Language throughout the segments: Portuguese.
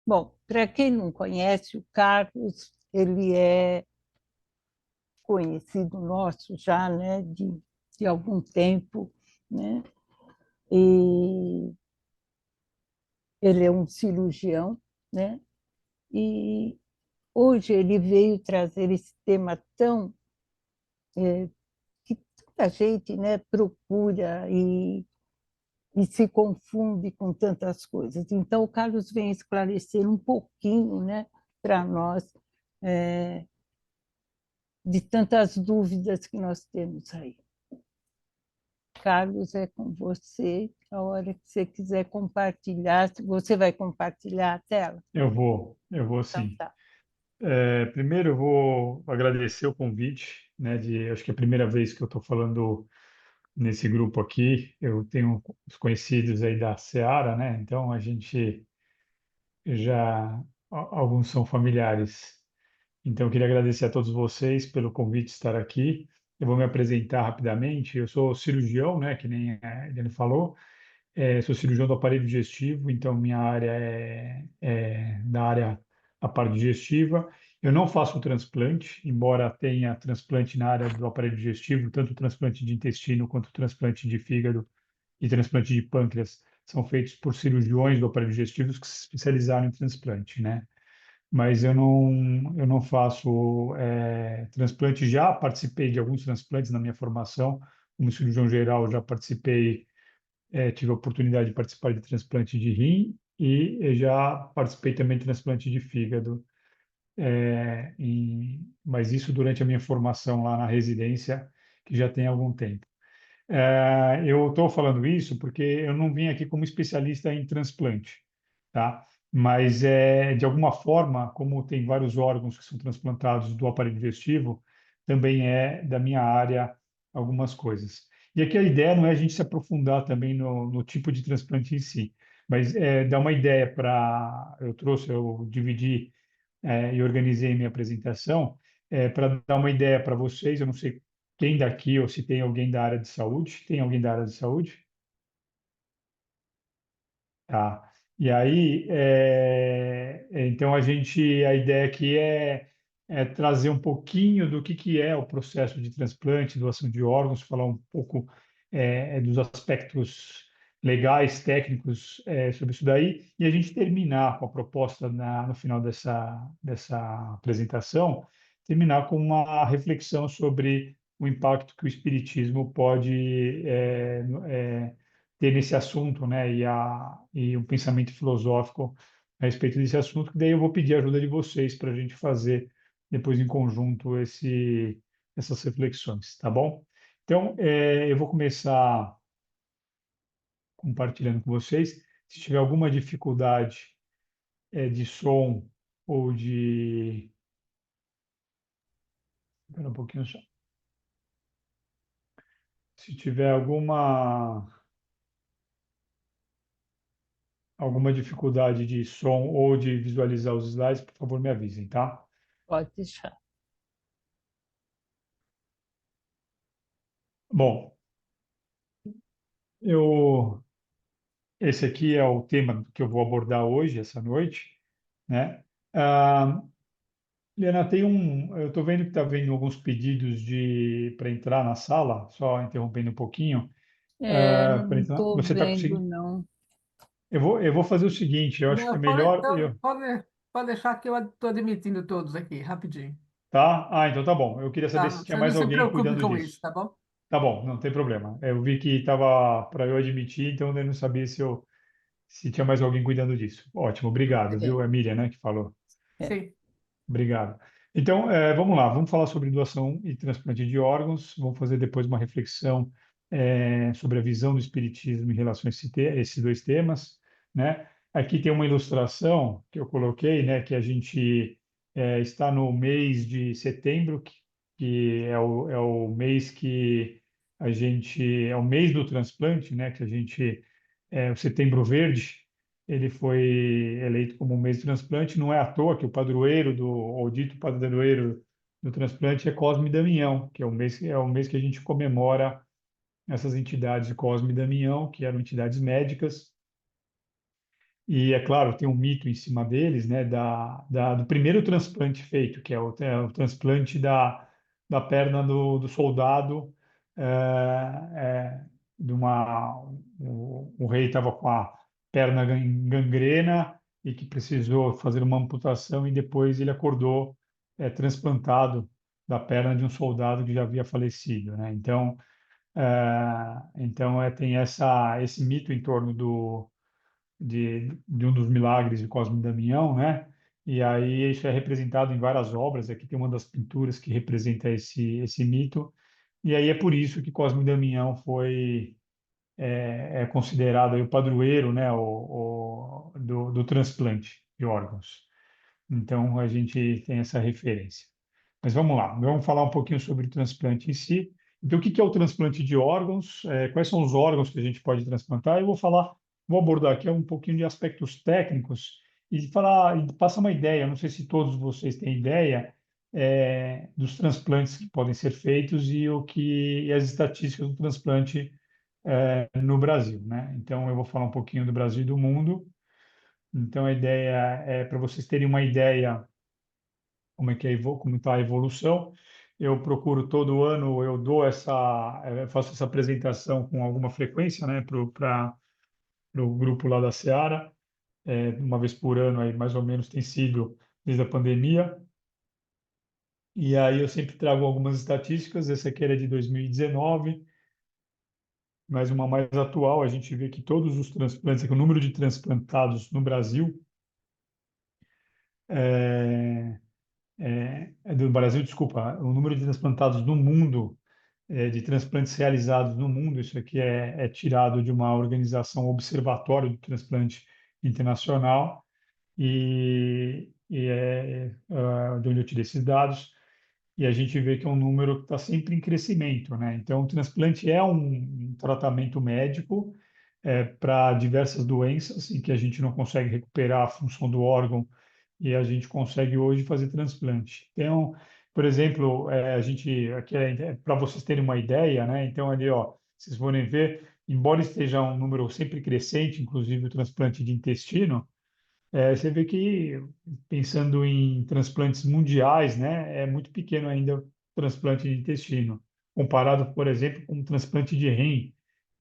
Bom, para quem não conhece, o Carlos, ele é conhecido nosso já, né, de algum tempo, né? E ele é um cirurgião, né? E hoje ele veio trazer esse tema tão que tanta gente, né, procura e se confunde com tantas coisas. Então, o Carlos vem esclarecer um pouquinho, né, para nós, é, de tantas dúvidas que nós temos aí. Carlos, é com você, a hora que você quiser compartilhar. Você vai compartilhar a tela? Eu vou Então, sim. tá. Primeiro eu vou agradecer o convite, né, acho que é a primeira vez que eu estou falando nesse grupo aqui. Eu tenho os conhecidos aí da Seara, né, então a gente já, alguns são familiares. Então eu queria agradecer a todos vocês pelo convite de estar aqui. Eu vou me apresentar rapidamente. Eu sou cirurgião, né, que nem ele falou. Sou cirurgião do aparelho digestivo, então minha área é da área da parte digestiva. Eu não faço transplante, embora tenha transplante na área do aparelho digestivo, tanto transplante de intestino quanto transplante de fígado e transplante de pâncreas são feitos por cirurgiões do aparelho digestivo que se especializaram em transplante, né? Mas eu não faço transplante. Já participei de alguns transplantes na minha formação, como cirurgião geral, já participei, tive a oportunidade de participar de transplante de rim e eu já participei também de transplante de fígado, mas isso durante a minha formação lá na residência, que já tem algum tempo. Eu estou falando isso porque eu não vim aqui como especialista em transplante, tá? Mas, de alguma forma, como tem vários órgãos que são transplantados do aparelho digestivo, também é da minha área algumas coisas. E aqui a ideia não é a gente se aprofundar também no tipo de transplante em si, mas dar uma ideia para. Eu dividi, e organizei minha apresentação, para dar uma ideia para vocês. Eu não sei quem daqui ou se tem alguém da área de saúde. Tem alguém da área de saúde? Tá. E aí, então a ideia aqui é trazer um pouquinho do que é o processo de transplante, doação de órgãos, falar um pouco dos aspectos legais, técnicos, sobre isso daí, e a gente terminar com a proposta no final dessa apresentação, terminar com uma reflexão sobre o impacto que o espiritismo pode ter nesse assunto, né? E um pensamento filosófico a respeito desse assunto, que daí eu vou pedir a ajuda de vocês para a gente fazer depois em conjunto essas reflexões, tá bom? Então, eu vou começar compartilhando com vocês. Se tiver alguma dificuldade, de som ou de... Espera um pouquinho só. Se tiver alguma dificuldade de som ou de visualizar os slides, por favor, me avisem, tá? Pode deixar. Bom, eu esse aqui é o tema que eu vou abordar hoje, essa noite, né? Ah, Liana, eu estou vendo que está vendo alguns pedidos de para entrar na sala, só interrompendo um pouquinho, para Não entrar. estou Você está vendo, conseguindo? não. Eu vou fazer o seguinte, eu acho que é Não, pode, melhor então, eu, pode deixar que eu estou admitindo todos aqui, rapidinho. tá? Ah, então tá bom. Eu queria saber Tá? se tinha Você não mais se alguém preocupe cuidando com disso. isso, tá bom? Tá bom, não tem problema. Eu vi que estava para eu admitir, então eu não sabia se tinha mais alguém cuidando disso. Ótimo, obrigado, É, viu? É Miriam, né, que falou. é. Sim. Obrigado. Então, vamos lá, vamos falar sobre doação e transplante de órgãos. Vamos fazer depois uma reflexão, sobre a visão do Espiritismo em relação a esses dois temas, né? Aqui tem uma ilustração que eu coloquei, né, que a gente está no mês de setembro, que é o mês que a gente é o mês do transplante, né? Que a gente o Setembro Verde. Ele foi eleito como o mês do transplante. Não é à toa que o padroeiro ou dito padroeiro do transplante é Cosme e Damião, que é o mês que a gente comemora essas entidades de Cosme e Damião, que eram entidades médicas E, é claro, tem um mito em cima deles, né, do primeiro transplante feito, que é o transplante da perna do soldado, é, de o rei estava com a perna em gangrena e que precisou fazer uma amputação e depois ele acordou transplantado da perna de um soldado que já havia falecido, né? Então tem esse mito em torno de um dos milagres de Cosme e Damião, né? E aí isso é representado em várias obras. Aqui tem uma das pinturas que representa esse mito. E aí é por isso que Cosme e Damião é considerado aí o padroeiro, né? Do transplante de órgãos. Então a gente tem essa referência. Mas vamos lá, vamos falar um pouquinho sobre o transplante em si. Então, o que que é o transplante de órgãos? Quais são os órgãos que a gente pode transplantar? Eu vou abordar aqui um pouquinho de aspectos técnicos e falar, e passar uma ideia. Não sei se todos vocês têm ideia dos transplantes que podem ser feitos e as estatísticas do transplante no Brasil, né? Então, eu vou falar um pouquinho do Brasil e do mundo. Então, a ideia é para vocês terem uma ideia como está a evolução. Eu procuro todo ano, faço essa apresentação com alguma frequência, né, para o grupo lá da Seara, uma vez por ano, aí mais ou menos tem sido desde a pandemia. E aí eu sempre trago algumas estatísticas. Essa aqui era de 2019, mas uma mais atual. A gente vê que todos os transplantes, que o número de transplantados no Brasil é, do Brasil, desculpa, o número de transplantados no mundo, de transplantes realizados no mundo, isso aqui é tirado de uma organização Observatório do Transplante Internacional, de onde eu tirei esses dados, e a gente vê que é um número que está sempre em crescimento, né? Então, o transplante é um tratamento médico para diversas doenças em que a gente não consegue recuperar a função do órgão e a gente consegue hoje fazer transplante. Então, por exemplo, a gente aqui para vocês terem uma ideia, né? Então ali, ó, vocês forem ver, embora esteja um número sempre crescente, inclusive o transplante de intestino, você vê que pensando em transplantes mundiais, né, é muito pequeno ainda o transplante de intestino, comparado, por exemplo, com o transplante de rim,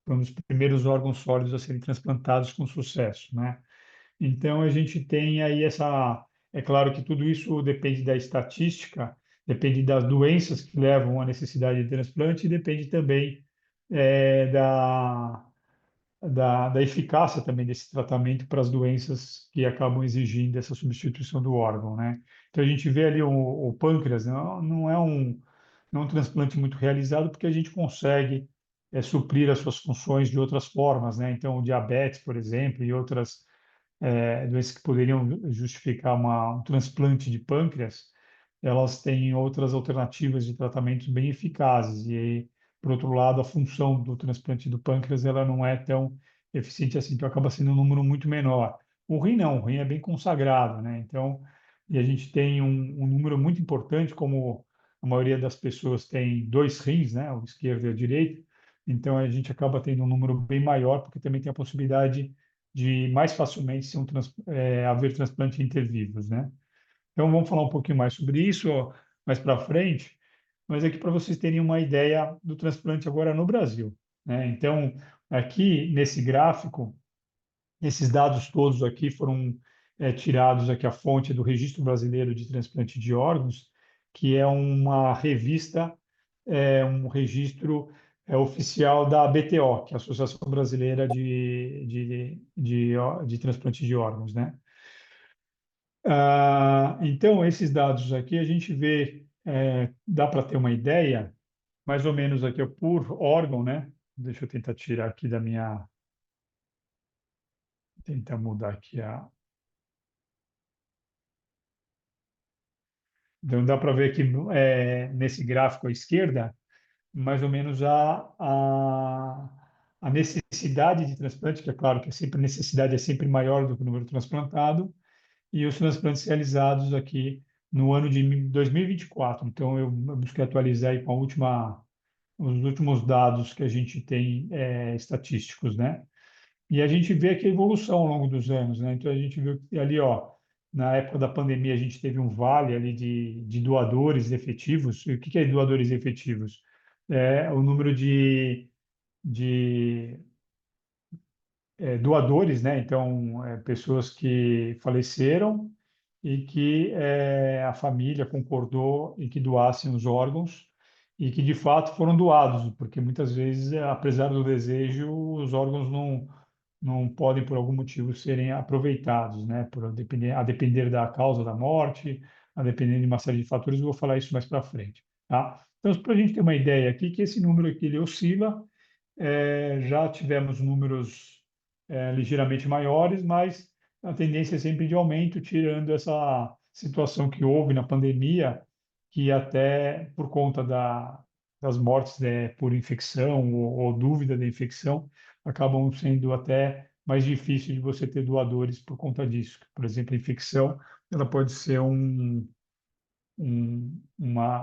que é um dos primeiros órgãos sólidos a serem transplantados com sucesso, né? Então, a gente tem aí essa. É claro que tudo isso depende da estatística, depende das doenças que levam à necessidade de transplante e depende também da eficácia também desse tratamento para as doenças que acabam exigindo essa substituição do órgão, né? Então, a gente vê ali o pâncreas, não é um transplante muito realizado porque a gente consegue suprir as suas funções de outras formas, né? Então, o diabetes, por exemplo, e outras doenças que poderiam justificar um transplante de pâncreas, elas têm outras alternativas de tratamentos bem eficazes. E, aí, por outro lado, a função do transplante do pâncreas ela não é tão eficiente assim, então acaba sendo um número muito menor. O rim não, o rim é bem consagrado, né? Então, e a gente tem um número muito importante, como a maioria das pessoas tem dois rins, né? O esquerdo e o direito. Então, a gente acaba tendo um número bem maior, porque também tem a possibilidade de mais facilmente haver transplante intervivos, né? Então, vamos falar um pouquinho mais sobre isso ó, mais para frente, mas aqui para vocês terem uma ideia do transplante agora no Brasil, né? Então, aqui nesse gráfico, esses dados todos aqui foram tirados aqui a fonte do Registro Brasileiro de Transplante de Órgãos, que é uma revista, um registro oficial da ABTO, que é a Associação Brasileira de Transplante de Órgãos, né? Então, esses dados aqui a gente vê, dá para ter uma ideia, mais ou menos aqui ó, por órgão, né? Deixa eu tentar tirar aqui tentar mudar aqui Então, dá para ver aqui nesse gráfico à esquerda, mais ou menos a necessidade de transplante, que é claro que a necessidade é sempre maior do que o número transplantado, e os transplantes realizados aqui no ano de 2024. Então, eu busquei atualizar aí com os últimos dados que a gente tem estatísticos, né? E a gente vê aqui a evolução ao longo dos anos, né? Então a gente viu que ali, ó, na época da pandemia, a gente teve um vale ali de doadores efetivos. E o que que é doadores efetivos? É o número de doadores, né? Então, pessoas que faleceram e que a família concordou em que doassem os órgãos e que de fato foram doados, porque muitas vezes, apesar do desejo, os órgãos não podem por algum motivo serem aproveitados, né? A depender da causa da morte, a depender de uma série de fatores. Eu vou falar isso mais para frente, tá? Então, para a gente ter uma ideia aqui, que esse número aqui ele oscila. Já tivemos números ligeiramente maiores, mas a tendência é sempre de aumento, tirando essa situação que houve na pandemia, que até por conta das mortes por infecção ou dúvida da infecção, acabam sendo até mais difícil de você ter doadores por conta disso. Por exemplo, a infecção, ela pode ser um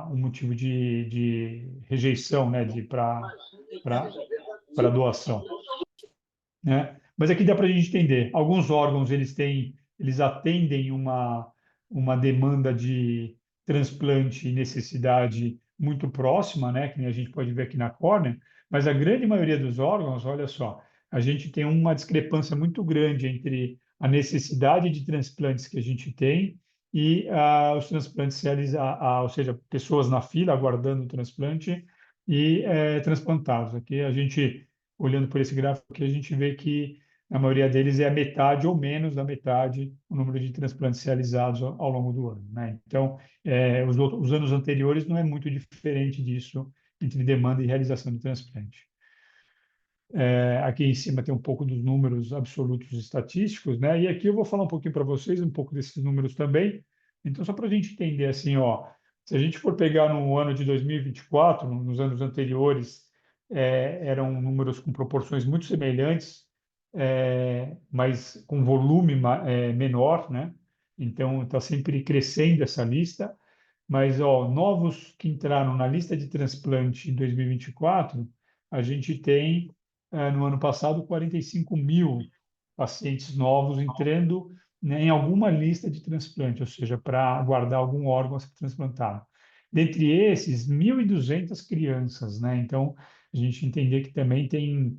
motivo de rejeição, né, para doação, né? Mas aqui dá para a gente entender. Alguns órgãos eles atendem uma demanda de transplante e necessidade muito próxima, né? Que nem a gente pode ver aqui na córnea. Mas a grande maioria dos órgãos, olha só, a gente tem uma discrepância muito grande entre a necessidade de transplantes que a gente tem e os transplantes ou seja, pessoas na fila aguardando o transplante e transplantados. Aqui a gente olhando por esse gráfico aqui, a gente vê que a maioria deles é a metade ou menos da metade o número de transplantes realizados ao longo do ano, né? Então, os anos anteriores não é muito diferente disso entre demanda e realização de transplante. Aqui em cima tem um pouco dos números absolutos estatísticos, né? E aqui eu vou falar um pouquinho para vocês, um pouco desses números também. Então, só para a gente entender assim, ó, se a gente for pegar no ano de 2024, nos anos anteriores, eram números com proporções muito semelhantes, mas com volume menor, né? Então, está sempre crescendo essa lista. Mas, ó, novos que entraram na lista de transplante em 2024, a gente tem no ano passado, 45 mil pacientes novos entrando, né, em alguma lista de transplante, ou seja, para aguardar algum órgão a ser transplantado. Dentre esses, 1.200 crianças, né? Então, a gente entender que também tem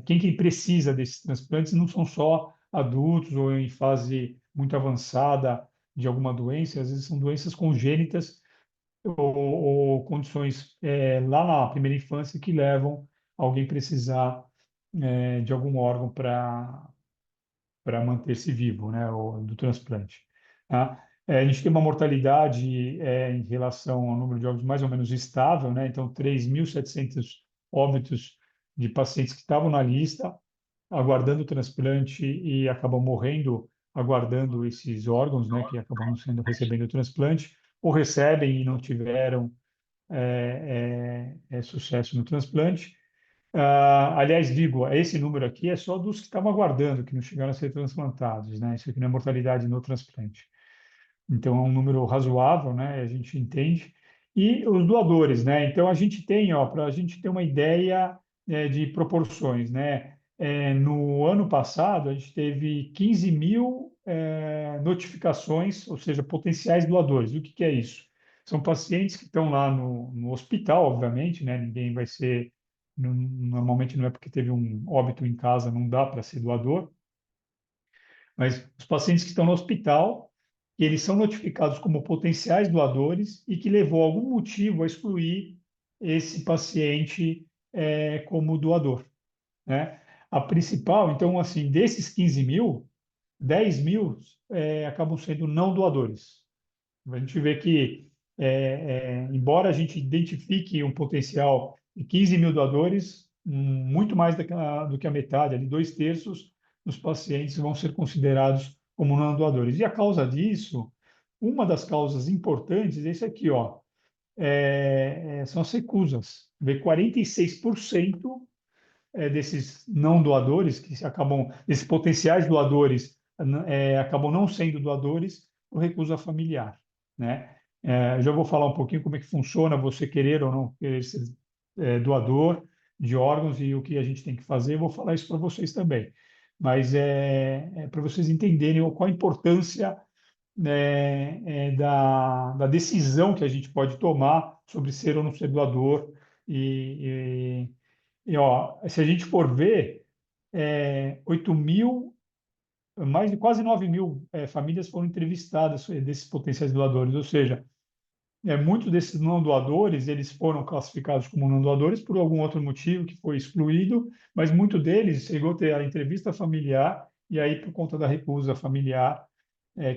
quem que precisa desses transplantes não são só adultos ou em fase muito avançada de alguma doença, às vezes são doenças congênitas ou condições lá na primeira infância que levam alguém precisar de algum órgão para manter-se vivo, né, ou do transplante. Tá? A gente tem uma mortalidade em relação ao número de óbitos mais ou menos estável, né? Então 3.700 óbitos de pacientes que estavam na lista aguardando o transplante e acabam morrendo aguardando esses órgãos, né, que acabam não sendo recebendo o transplante, ou recebem e não tiveram sucesso no transplante. Aliás, digo, esse número aqui é só dos que estavam aguardando, que não chegaram a ser transplantados, né? Isso aqui não é mortalidade no transplante. Então, é um número razoável, né? A gente entende. E os doadores, né? Então, a gente tem, ó, para a gente ter uma ideia de proporções, né? No ano passado, a gente teve 15 mil notificações, ou seja, potenciais doadores. O que que é isso? São pacientes que estão lá no hospital, obviamente, né? Ninguém vai ser, normalmente não é porque teve um óbito em casa, não dá para ser doador, mas os pacientes que estão no hospital, eles são notificados como potenciais doadores e que levou algum motivo a excluir esse paciente como doador, né? A principal, então, assim, desses 15 mil, 10 mil acabam sendo não doadores. A gente vê que, embora a gente identifique um potencial de 15 mil doadores, muito mais do que a metade, ali, dois terços dos pacientes vão ser considerados como não doadores. E a causa disso, uma das causas importantes é esse aqui, ó, são as recusas. Vê 46% desses não doadores, esses potenciais doadores, acabam não sendo doadores por recusa familiar, né? Já vou falar um pouquinho como é que funciona você querer ou não querer ser doador, de órgãos e o que a gente tem que fazer, eu vou falar isso para vocês também. Mas é para vocês entenderem qual a importância, né, da decisão que a gente pode tomar sobre ser ou não ser doador. Ó, se a gente for ver, 8 mil, mais de quase 9 mil famílias foram entrevistadas desses potenciais doadores, ou seja, muitos desses não doadores, eles foram classificados como não doadores por algum outro motivo que foi excluído, mas muito deles chegou a ter a entrevista familiar e aí por conta da recusa familiar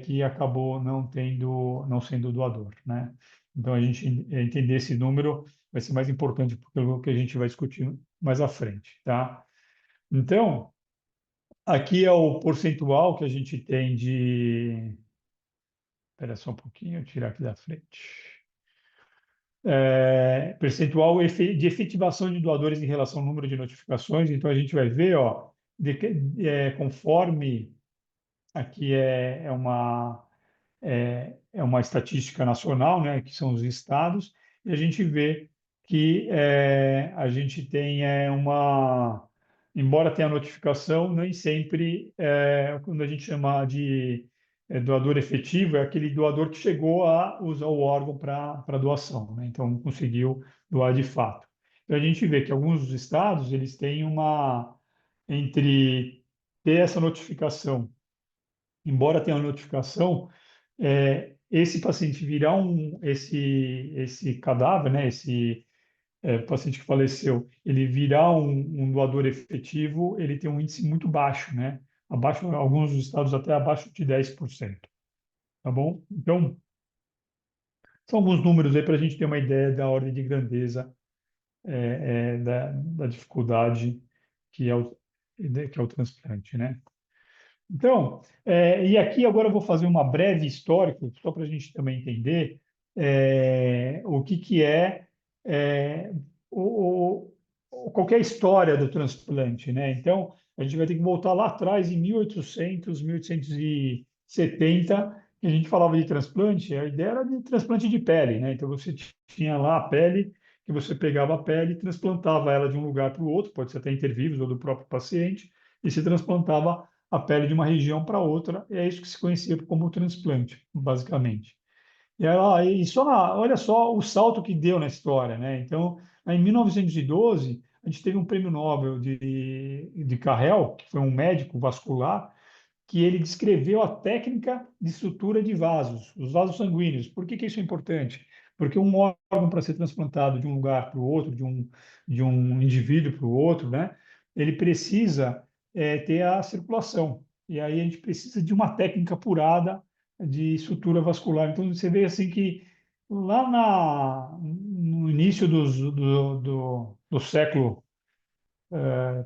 que acabou não sendo doador, né? Então a gente entender esse número vai ser mais importante pelo que a gente vai discutir mais à frente, tá? Então, aqui é o percentual que a gente tem de. Espera só um pouquinho, eu tirar aqui da frente. Percentual de efetivação de doadores em relação ao número de notificações. Então, a gente vai ver, ó, conforme aqui é uma estatística nacional, né, que são os estados, e a gente vê que a gente tem embora tenha notificação, nem sempre, quando a gente chama de doador efetivo, é aquele doador que chegou a usar o órgão para doação, né? Então conseguiu doar de fato. Então a gente vê que alguns estados eles têm entre ter essa notificação, embora tenha uma notificação, esse paciente virar esse cadáver, né, esse paciente que faleceu, ele virar um doador efetivo, ele tem um índice muito baixo, né? Abaixo, alguns estados até abaixo de 10%, tá bom? Então, são alguns números aí para a gente ter uma ideia da ordem de grandeza da dificuldade que é o transplante, né? Então, e aqui agora eu vou fazer uma breve histórico, só para a gente também entender o que é o, qualquer história do transplante, né? Então, a gente vai ter que voltar lá atrás, em 1800, 1870, que a gente falava de transplante, a ideia era de transplante de pele, né? Então, você tinha lá a pele, que você pegava a pele e transplantava ela de um lugar para o outro, pode ser até intervírus ou do próprio paciente, e se transplantava a pele de uma região para outra, e é isso que se conhecia como transplante, basicamente. Olha só o salto que deu na história, né? Então, em 1912, a gente teve um prêmio Nobel de Carrel, que foi um médico vascular, que ele descreveu a técnica de sutura de vasos, os vasos sanguíneos. Por que isso é importante? Porque um órgão para ser transplantado de um lugar para o outro, de um indivíduo para o outro, né? Ele precisa ter a circulação. E aí a gente precisa de uma técnica apurada de sutura vascular. Então você vê assim que lá no início do século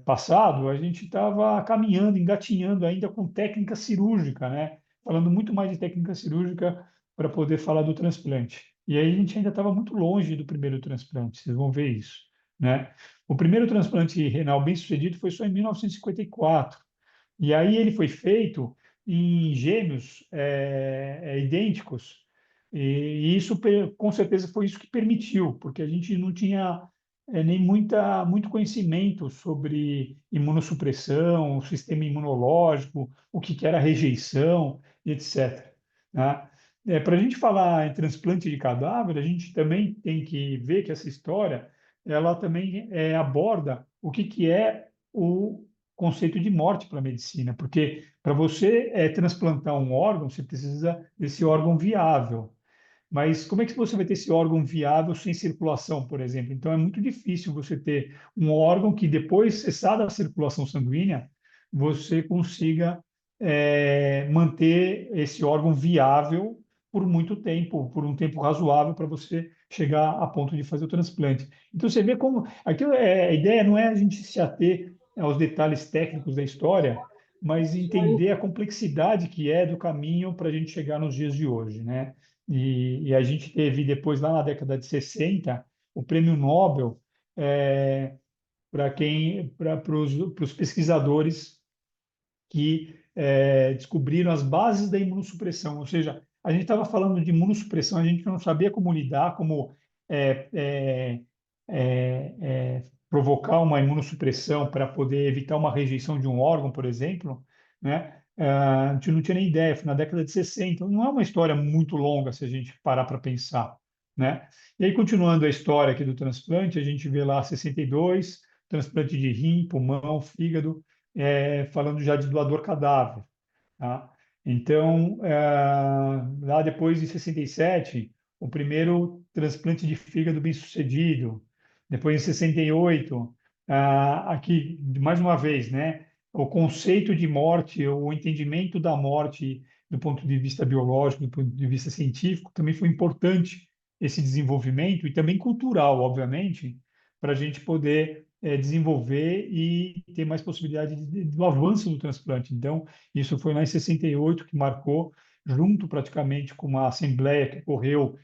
passado, a gente estava caminhando, engatinhando ainda com técnica cirúrgica, né? Falando muito mais de técnica cirúrgica para poder falar do transplante. E aí a gente ainda estava muito longe do primeiro transplante, vocês vão ver isso, né? O primeiro transplante renal bem-sucedido foi só em 1954. E aí ele foi feito em gêmeos idênticos. E isso, com certeza, foi isso que permitiu, porque a gente não tinha nem muito conhecimento sobre imunossupressão, o sistema imunológico, o que era rejeição, etc. Né? Para a gente falar em transplante de cadáver, a gente também tem que ver que essa história ela também aborda o que é o conceito de morte para a medicina, porque para você transplantar um órgão, você precisa desse órgão viável. Mas como é que você vai ter esse órgão viável sem circulação, por exemplo? Então é muito difícil você ter um órgão que depois cessada a circulação sanguínea, você consiga manter esse órgão viável por muito tempo, por um tempo razoável para você chegar a ponto de fazer o transplante. Então você vê como a ideia não é a gente se ater aos detalhes técnicos da história, mas entender a complexidade que é do caminho para a gente chegar nos dias de hoje, né? E a gente teve depois, lá na década de 60, o prêmio Nobel para os pesquisadores que descobriram as bases da imunossupressão. Ou seja, a gente estava falando de imunossupressão, a gente não sabia como lidar, como é, é, é, provocar uma imunossupressão para poder evitar uma rejeição de um órgão, por exemplo, né? A gente não tinha nem ideia, foi na década de 60. Então, não é uma história muito longa se a gente parar para pensar, né? E aí, continuando a história aqui do transplante, a gente vê lá 62, transplante de rim, pulmão, fígado, falando já de doador cadáver, tá? Então, lá depois de 67, o primeiro transplante de fígado bem-sucedido. Depois, em 68, aqui, mais uma vez, né, o conceito de morte, o entendimento da morte do ponto de vista biológico, do ponto de vista científico, também foi importante esse desenvolvimento e também cultural, obviamente, para a gente poder desenvolver e ter mais possibilidade do avanço do transplante. Então, isso foi lá em 68 que marcou, junto praticamente com uma assembleia que ocorreu,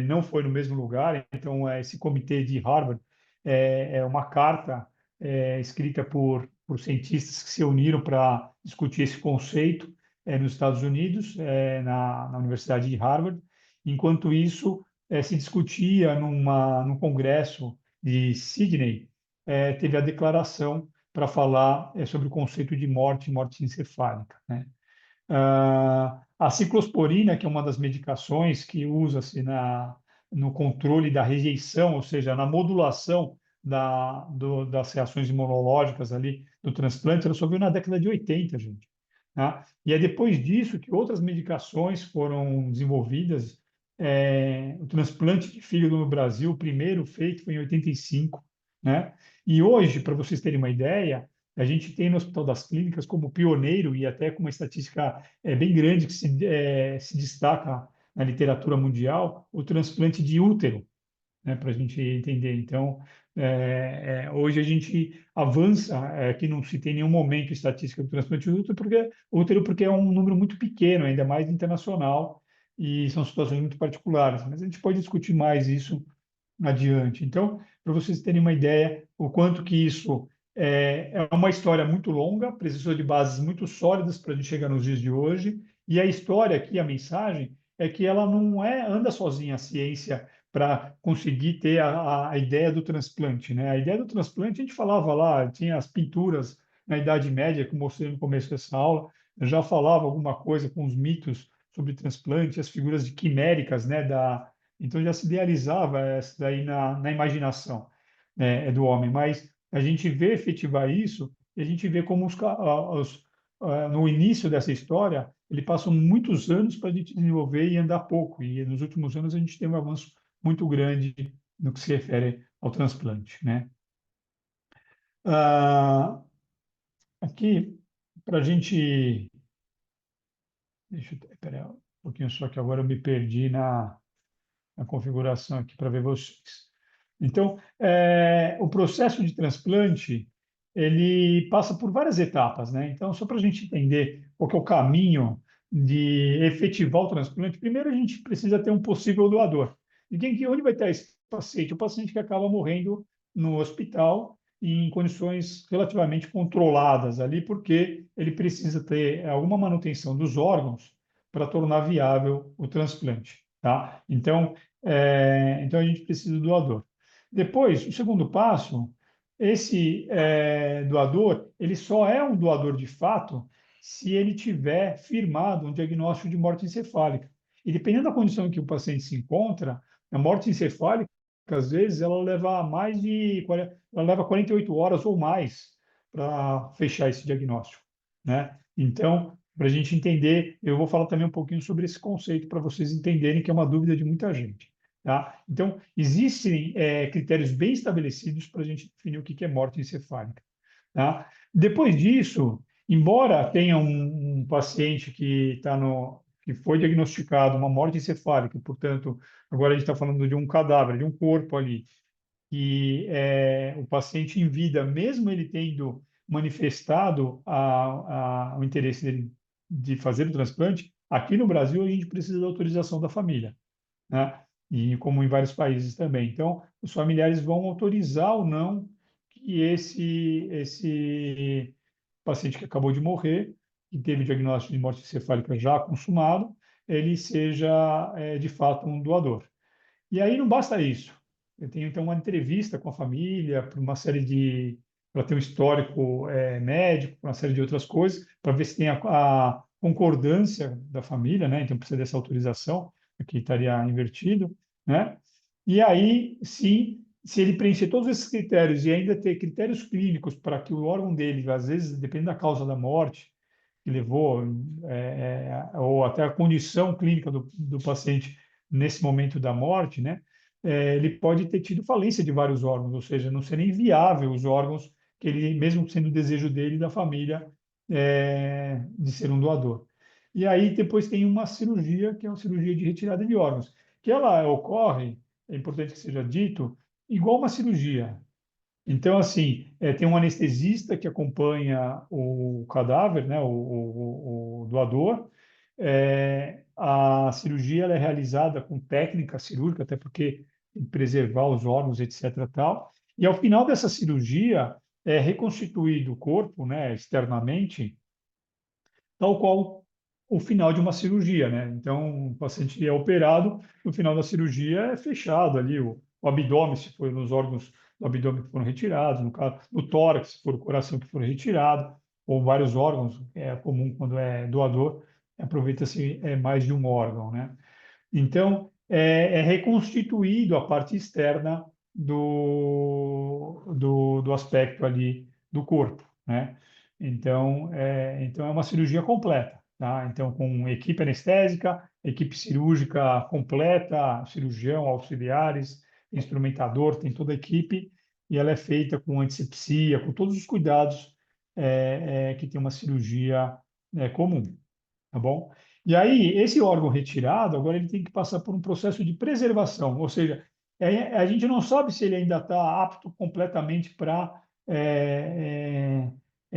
não foi no mesmo lugar, então esse comitê de Harvard é uma carta escrita por cientistas que se uniram para discutir esse conceito nos Estados Unidos, na Universidade de Harvard. Enquanto isso, se discutia num congresso de Sydney, teve a declaração para falar sobre o conceito de morte, morte encefálica, né? A ciclosporina, que é uma das medicações que usa-se no controle da rejeição, ou seja, na modulação das reações imunológicas ali do transplante, ela só veio na década de 80, gente. Tá? E é depois disso que outras medicações foram desenvolvidas. O transplante de fígado no Brasil, o primeiro feito foi em 85, né? E hoje, para vocês terem uma ideia, a gente tem no Hospital das Clínicas como pioneiro e até com uma estatística bem grande que se destaca na literatura mundial, o transplante de útero, né, para a gente entender. Então, hoje a gente avança, que não se tem nenhum momento estatística do transplante de útero porque é um número muito pequeno, ainda mais internacional, e são situações muito particulares. Mas a gente pode discutir mais isso adiante. Então, para vocês terem uma ideia, o quanto que isso é uma história muito longa, precisou de bases muito sólidas para a gente chegar nos dias de hoje. E a história aqui, a mensagem, é que ela não anda sozinha a ciência para conseguir ter a ideia do transplante, né? A ideia do transplante, a gente falava lá, tinha as pinturas na Idade Média, que eu mostrei no começo dessa aula, eu já falava alguma coisa com os mitos sobre transplante, as figuras de quiméricas, né, então já se idealizava isso daí na imaginação, né, do homem, mas a gente vê efetivar isso e a gente vê como no início dessa história ele passou muitos anos para a gente desenvolver e andar pouco, e nos últimos anos a gente tem um avanço muito grande no que se refere ao transplante, né? Ah, aqui, para a gente... Deixa eu... Espera um pouquinho só que agora eu me perdi na configuração aqui para ver vocês. Então, o processo de transplante, ele passa por várias etapas, né? Então, só para a gente entender qual que é o caminho de efetivar o transplante, primeiro a gente precisa ter um possível doador. Onde vai estar esse paciente? O paciente que acaba morrendo no hospital em condições relativamente controladas ali, porque ele precisa ter alguma manutenção dos órgãos para tornar viável o transplante, tá? Então, a gente precisa do doador. Depois, o segundo passo, esse doador, ele só é um doador de fato se ele tiver firmado um diagnóstico de morte encefálica. E dependendo da condição em que o paciente se encontra, a morte encefálica, às vezes, ela leva 48 horas ou mais para fechar esse diagnóstico, né? Então, para a gente entender, eu vou falar também um pouquinho sobre esse conceito para vocês entenderem que é uma dúvida de muita gente. Tá? Então, existem critérios bem estabelecidos para a gente definir o que é morte encefálica. Tá? Depois disso, embora tenha um paciente que foi diagnosticado uma morte encefálica, portanto, agora a gente está falando de um cadáver, de um corpo ali, e o paciente em vida, mesmo ele tendo manifestado o interesse dele de fazer o transplante, aqui no Brasil a gente precisa da autorização da família, né? E como em vários países também. Então, os familiares vão autorizar ou não que esse paciente que acabou de morrer, que teve diagnóstico de morte encefálica já consumado, ele seja, de fato, um doador. E aí não basta isso. eu tenho então uma entrevista com a família, para uma série de, para ter um histórico médico, para uma série de outras coisas, para ver se tem a concordância da família, né? Então precisa dessa autorização, aqui estaria invertido, né? E aí, sim, se ele preencher todos esses critérios e ainda ter critérios clínicos para que o órgão dele, às vezes, depende da causa da morte, que levou, ou até a condição clínica do paciente nesse momento da morte, né? Ele pode ter tido falência de vários órgãos, ou seja, não serem viáveis os órgãos que ele, mesmo sendo o desejo dele e da família, de ser um doador. E aí depois tem uma cirurgia, que é uma cirurgia de retirada de órgãos, que ela ocorre, é importante que seja dito, igual uma cirurgia. Então, assim, tem um anestesista que acompanha o cadáver, né, o doador. A cirurgia ela é realizada com técnica cirúrgica, até porque tem que preservar os órgãos, etc. Tal. E ao final dessa cirurgia, é reconstituído o corpo, né, externamente, tal qual o final de uma cirurgia, né? Então, o paciente é operado, no final da cirurgia é fechado ali o abdômen, se for nos órgãos do abdômen que foram retirados, no caso, no tórax, se for o coração que for retirado, ou vários órgãos, é comum quando é doador, aproveita-se mais de um órgão, né? Então, é reconstituído a parte externa do aspecto ali do corpo, né? Então é uma cirurgia completa, tá? Então, com equipe anestésica, equipe cirúrgica completa, cirurgião, auxiliares, instrumentador, tem toda a equipe, e ela é feita com antisepsia, com todos os cuidados que tem uma cirurgia comum, tá bom? E aí, esse órgão retirado, agora ele tem que passar por um processo de preservação, ou seja, a gente não sabe se ele ainda está apto completamente para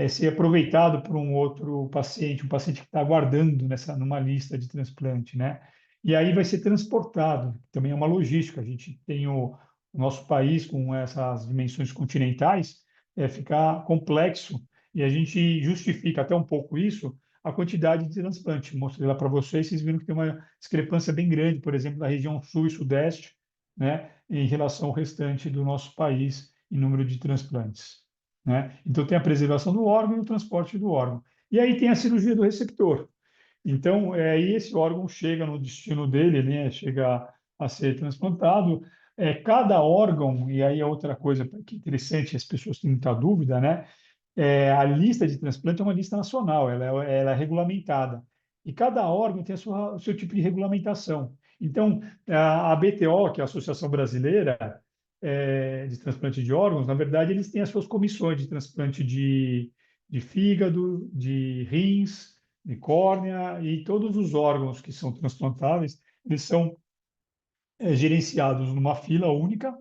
ser aproveitado por um outro paciente, um paciente que está aguardando numa lista de transplante, né? E aí vai ser transportado, também é uma logística. A gente tem o nosso país com essas dimensões continentais, ficar complexo, e a gente justifica até um pouco isso a quantidade de transplante. Mostrei lá para vocês viram que tem uma discrepância bem grande, por exemplo, na região sul e sudeste, né, em relação ao restante do nosso país em número de transplantes, né? Então, tem a preservação do órgão e o transporte do órgão. E aí tem a cirurgia do receptor. Então, aí esse órgão chega no destino dele, né, chega a ser transplantado. Cada órgão, e aí é outra coisa que é interessante, as pessoas têm muita dúvida, né? A lista de transplante é uma lista nacional, ela é regulamentada. E cada órgão tem o seu tipo de regulamentação. Então, a BTO, que é a Associação Brasileira de Transplante de Órgãos, na verdade, eles têm as suas comissões de transplante de fígado, de rins, de córnea, e todos os órgãos que são transplantáveis, eles são gerenciados numa fila única,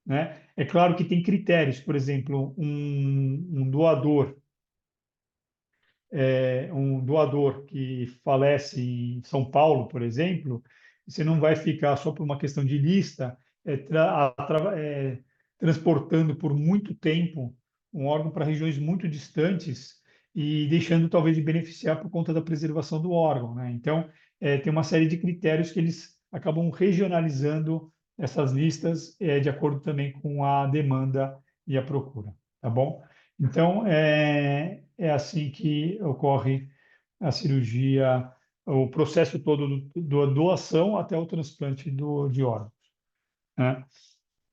né? É claro que tem critérios, por exemplo, um doador que falece em São Paulo, por exemplo, você não vai ficar só por uma questão de lista, transportando por muito tempo um órgão para regiões muito distantes e deixando talvez de beneficiar por conta da preservação do órgão, né? Então, tem uma série de critérios que eles acabam regionalizando essas listas, de acordo também com a demanda e a procura, tá bom? Então, é assim que ocorre a cirurgia, o processo todo da doação até o transplante de órgãos, né?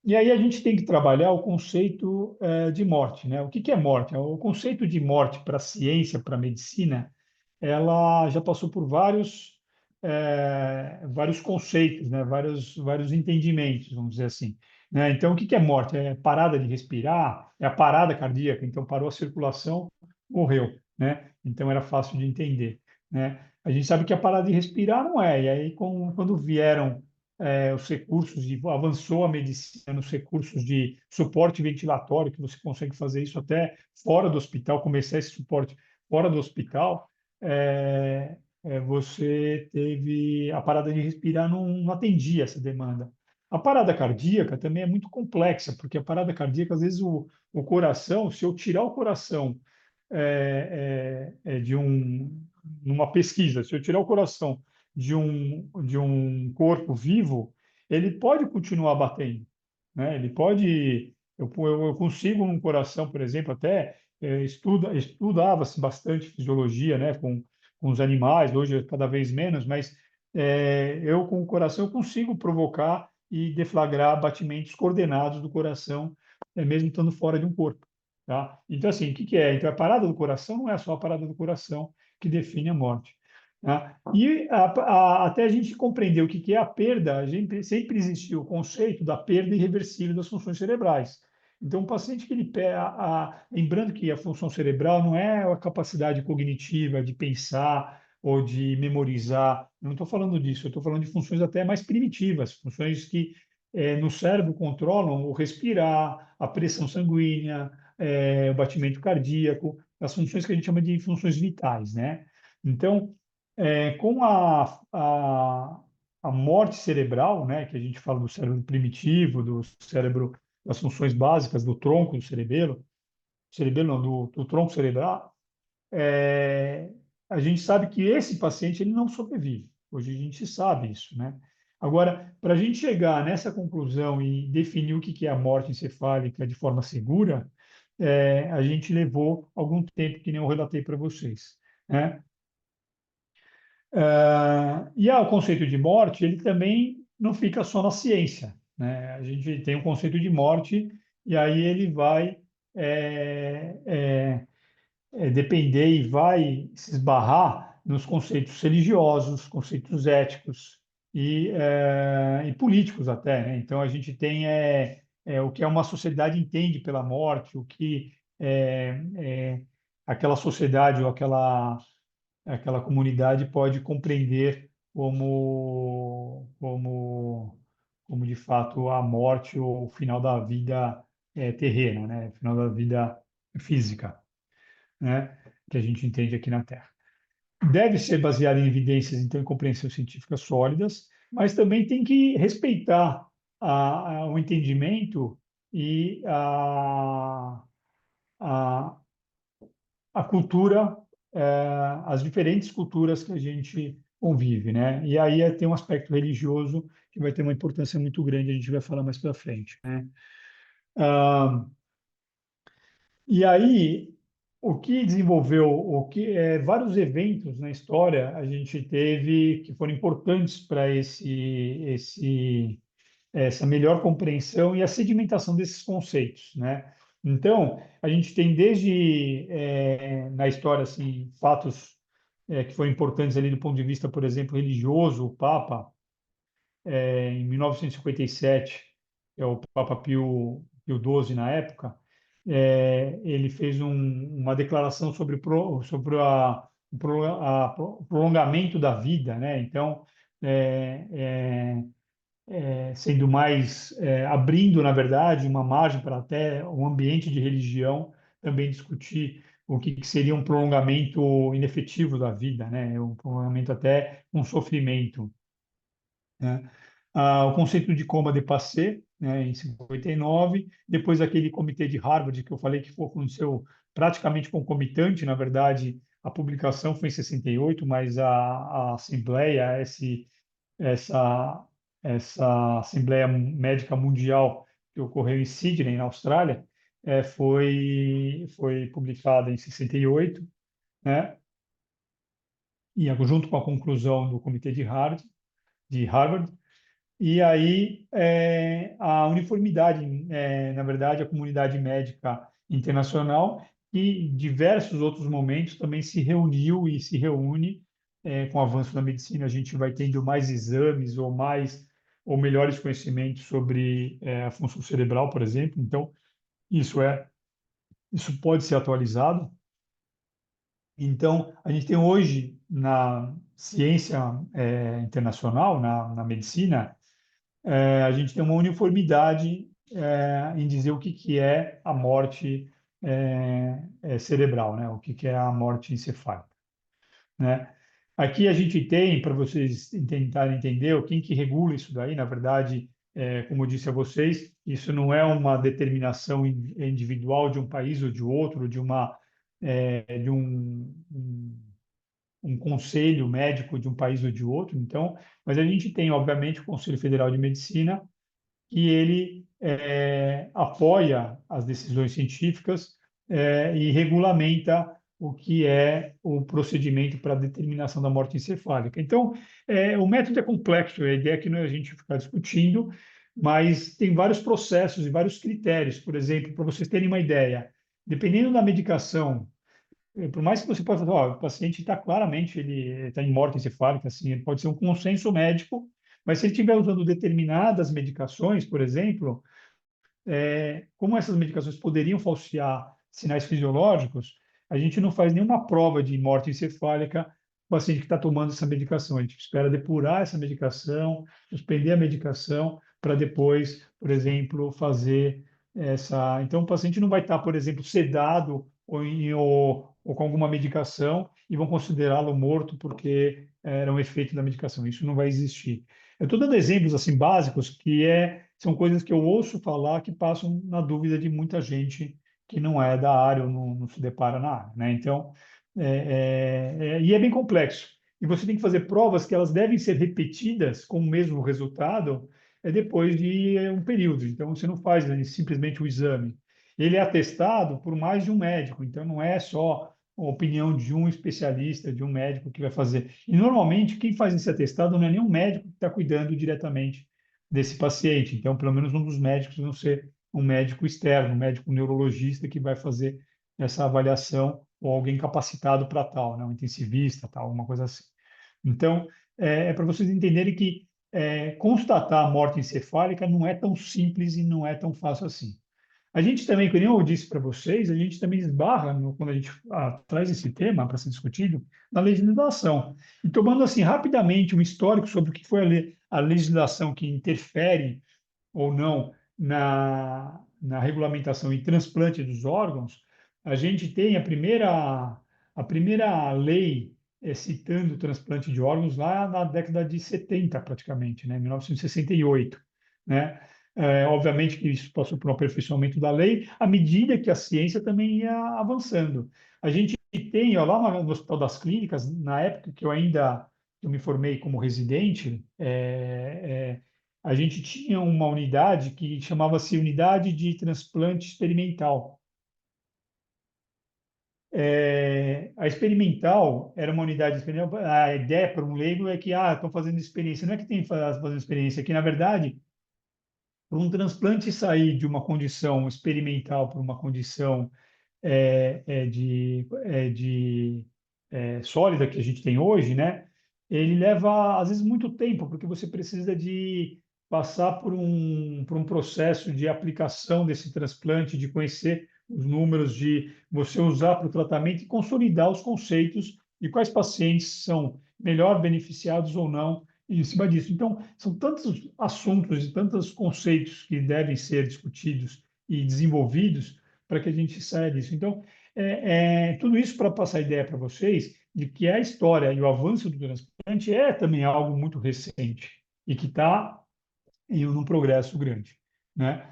E aí a gente tem que trabalhar o conceito de morte, né? O que que é morte? O conceito de morte para a ciência, para a medicina, ela já passou por vários conceitos, né? Vários entendimentos, vamos dizer assim, né? Então, o que que é morte? É parada de respirar? É a parada cardíaca? Então, parou a circulação, morreu, né? Então, era fácil de entender, né? A gente sabe que a parada de respirar não é. E aí, quando vieram os recursos avançou a medicina nos recursos de suporte ventilatório, que você consegue fazer isso até fora do hospital, começar esse suporte fora do hospital, você teve a parada de respirar não atendia essa demanda. A parada cardíaca também é muito complexa, porque a parada cardíaca, às vezes, o coração, se eu tirar o coração numa pesquisa, se eu tirar o coração de um corpo vivo, ele pode continuar batendo, né? Ele pode, eu consigo um coração, por exemplo, até estudava-se bastante fisiologia, né, com os animais, hoje é cada vez menos, mas eu com o coração eu consigo provocar e deflagrar batimentos coordenados do coração, mesmo estando fora de um corpo, tá? Então, assim, o que que é? Então, a parada do coração não é só a parada do coração que define a morte, tá? E até a gente compreender o que que é a perda, a gente sempre existiu o conceito da perda irreversível das funções cerebrais. Então, o paciente que ele lembrando que a função cerebral não é a capacidade cognitiva de pensar ou de memorizar, eu não estou falando disso, eu estou falando de funções até mais primitivas, funções que no cérebro controlam o respirar, a pressão sanguínea, o batimento cardíaco, as funções que a gente chama de funções vitais, né? Então, com a morte cerebral, né, que a gente fala do cérebro primitivo, do cérebro, das funções básicas do tronco do cerebelo não, do tronco cerebral, é, a gente sabe que esse paciente ele não sobrevive. Hoje a gente sabe isso, né? Agora, para a gente chegar nessa conclusão e definir o que que é a morte encefálica de forma segura, a gente levou algum tempo, que nem eu relatei para vocês, né? E o conceito de morte, ele também não fica só na ciência, né? A gente tem um conceito de morte e aí ele vai é, é, depender e vai se esbarrar nos conceitos religiosos, conceitos éticos e políticos até, né? Então a gente tem o que uma sociedade entende pela morte, o que aquela sociedade ou aquela comunidade pode compreender como de fato a morte ou o final da vida terrena, né? O final da vida física, né? Que a gente entende aqui na Terra. Deve ser baseado em evidências, então, em compreensões científicas sólidas, mas também tem que respeitar o entendimento e a, a cultura, as diferentes culturas que a gente convive, né? E aí tem um aspecto religioso que vai ter uma importância muito grande, a gente vai falar mais para frente, né? Ah, e aí, o que desenvolveu, vários eventos na história a gente teve que foram importantes para essa melhor compreensão e a sedimentação desses conceitos, né? Então, a gente tem desde na história assim fatos que foram importantes ali do ponto de vista, por exemplo, religioso, o Papa em 1957, é o Papa Pio XII na época, ele fez uma declaração sobre o prolongamento da vida, né? Então, é, é, sendo mais, abrindo, na verdade, uma margem para até um ambiente de religião também discutir o que seria um prolongamento inefetivo da vida, né? Um prolongamento até um sofrimento, né? O conceito de coma de passé, né, em 59, depois aquele comitê de Harvard que eu falei que aconteceu praticamente concomitante, na verdade, a publicação foi em 68, mas a assembleia, essa, essa Assembleia Médica Mundial que ocorreu em Sydney, na Austrália, foi publicada em 68, né? E junto com a conclusão do comitê de Harvard, e aí a uniformidade, na verdade, a comunidade médica internacional e diversos outros momentos também se reuniu e se reúne com o avanço da medicina, a gente vai tendo mais exames ou melhores conhecimentos sobre a função cerebral, por exemplo. Então, isso isso pode ser atualizado. Então, a gente tem hoje na ciência internacional, na medicina, a gente tem uma uniformidade em dizer o que que é a morte cerebral, né? O que que é a morte encefálica, né? Aqui a gente tem, para vocês tentarem entender, quem que regula isso daí, na verdade, como eu disse a vocês, isso não é uma determinação individual de um país ou de outro, de um conselho médico de um país ou de outro. Então, mas a gente tem, obviamente, o Conselho Federal de Medicina, que ele apoia as decisões científicas e regulamenta o que é o procedimento para a determinação da morte encefálica. Então, o método é complexo, a ideia é que não é a gente ficar discutindo, mas tem vários processos e vários critérios. Por exemplo, para vocês terem uma ideia, dependendo da medicação, por mais que você possa falar, ó, o paciente está claramente, ele está em morte encefálica, assim, ele pode ser um consenso médico, mas se ele estiver usando determinadas medicações, por exemplo, como essas medicações poderiam falsear sinais fisiológicos, a gente não faz nenhuma prova de morte encefálica com o paciente que está tomando essa medicação. A gente espera depurar essa medicação, suspender a medicação, para depois, por exemplo, fazer essa. Então, o paciente não vai estar, por exemplo, sedado ou com alguma medicação e vão considerá-lo morto porque era um efeito da medicação. Isso não vai existir. Eu estou dando exemplos assim básicos são coisas que eu ouço falar que passam na dúvida de muita gente que não é da área ou não se depara na área, né? Então, e é bem complexo. E você tem que fazer provas que elas devem ser repetidas com o mesmo resultado depois de um período. Então, você não faz simplesmente o exame. Ele é atestado por mais de um médico, então não é só a opinião de um especialista, de um médico que vai fazer. E normalmente quem faz esse atestado não é nenhum médico que está cuidando diretamente desse paciente. Então, pelo menos um dos médicos não ser um médico externo, um médico neurologista que vai fazer essa avaliação ou alguém capacitado para tal, né? Um intensivista, tal, uma coisa assim. Então, para vocês entenderem que constatar a morte encefálica não é tão simples e não é tão fácil assim. A gente também, como eu disse para vocês, a gente também esbarra, quando a gente traz esse tema para ser discutido, na legislação. E tomando assim rapidamente um histórico sobre o que foi a legislação que interfere ou não na regulamentação e transplante dos órgãos, a gente tem a primeira lei citando o transplante de órgãos lá na década de 70, praticamente, né, 1968, né? Obviamente que isso passou por um aperfeiçoamento da lei, à medida que a ciência também ia avançando. A gente tem, ó, lá no Hospital das Clínicas, na época que eu me formei como residente, a gente tinha uma unidade que chamava-se Unidade de Transplante Experimental. A experimental era uma unidade experimental. A ideia para um leigo é que estão fazendo experiência. Não é que tem fazendo experiência, é que, na verdade, para um transplante sair de uma condição experimental para uma condição sólida que a gente tem hoje, né? Ele leva, às vezes, muito tempo, porque você precisa de passar por um processo de aplicação desse transplante, de conhecer os números, de você usar para o tratamento e consolidar os conceitos de quais pacientes são melhor beneficiados ou não em cima disso. Então, são tantos assuntos e tantos conceitos que devem ser discutidos e desenvolvidos para que a gente saia disso. Então, tudo isso para passar a ideia para vocês de que a história e o avanço do transplante é também algo muito recente e que está em um progresso grande, né?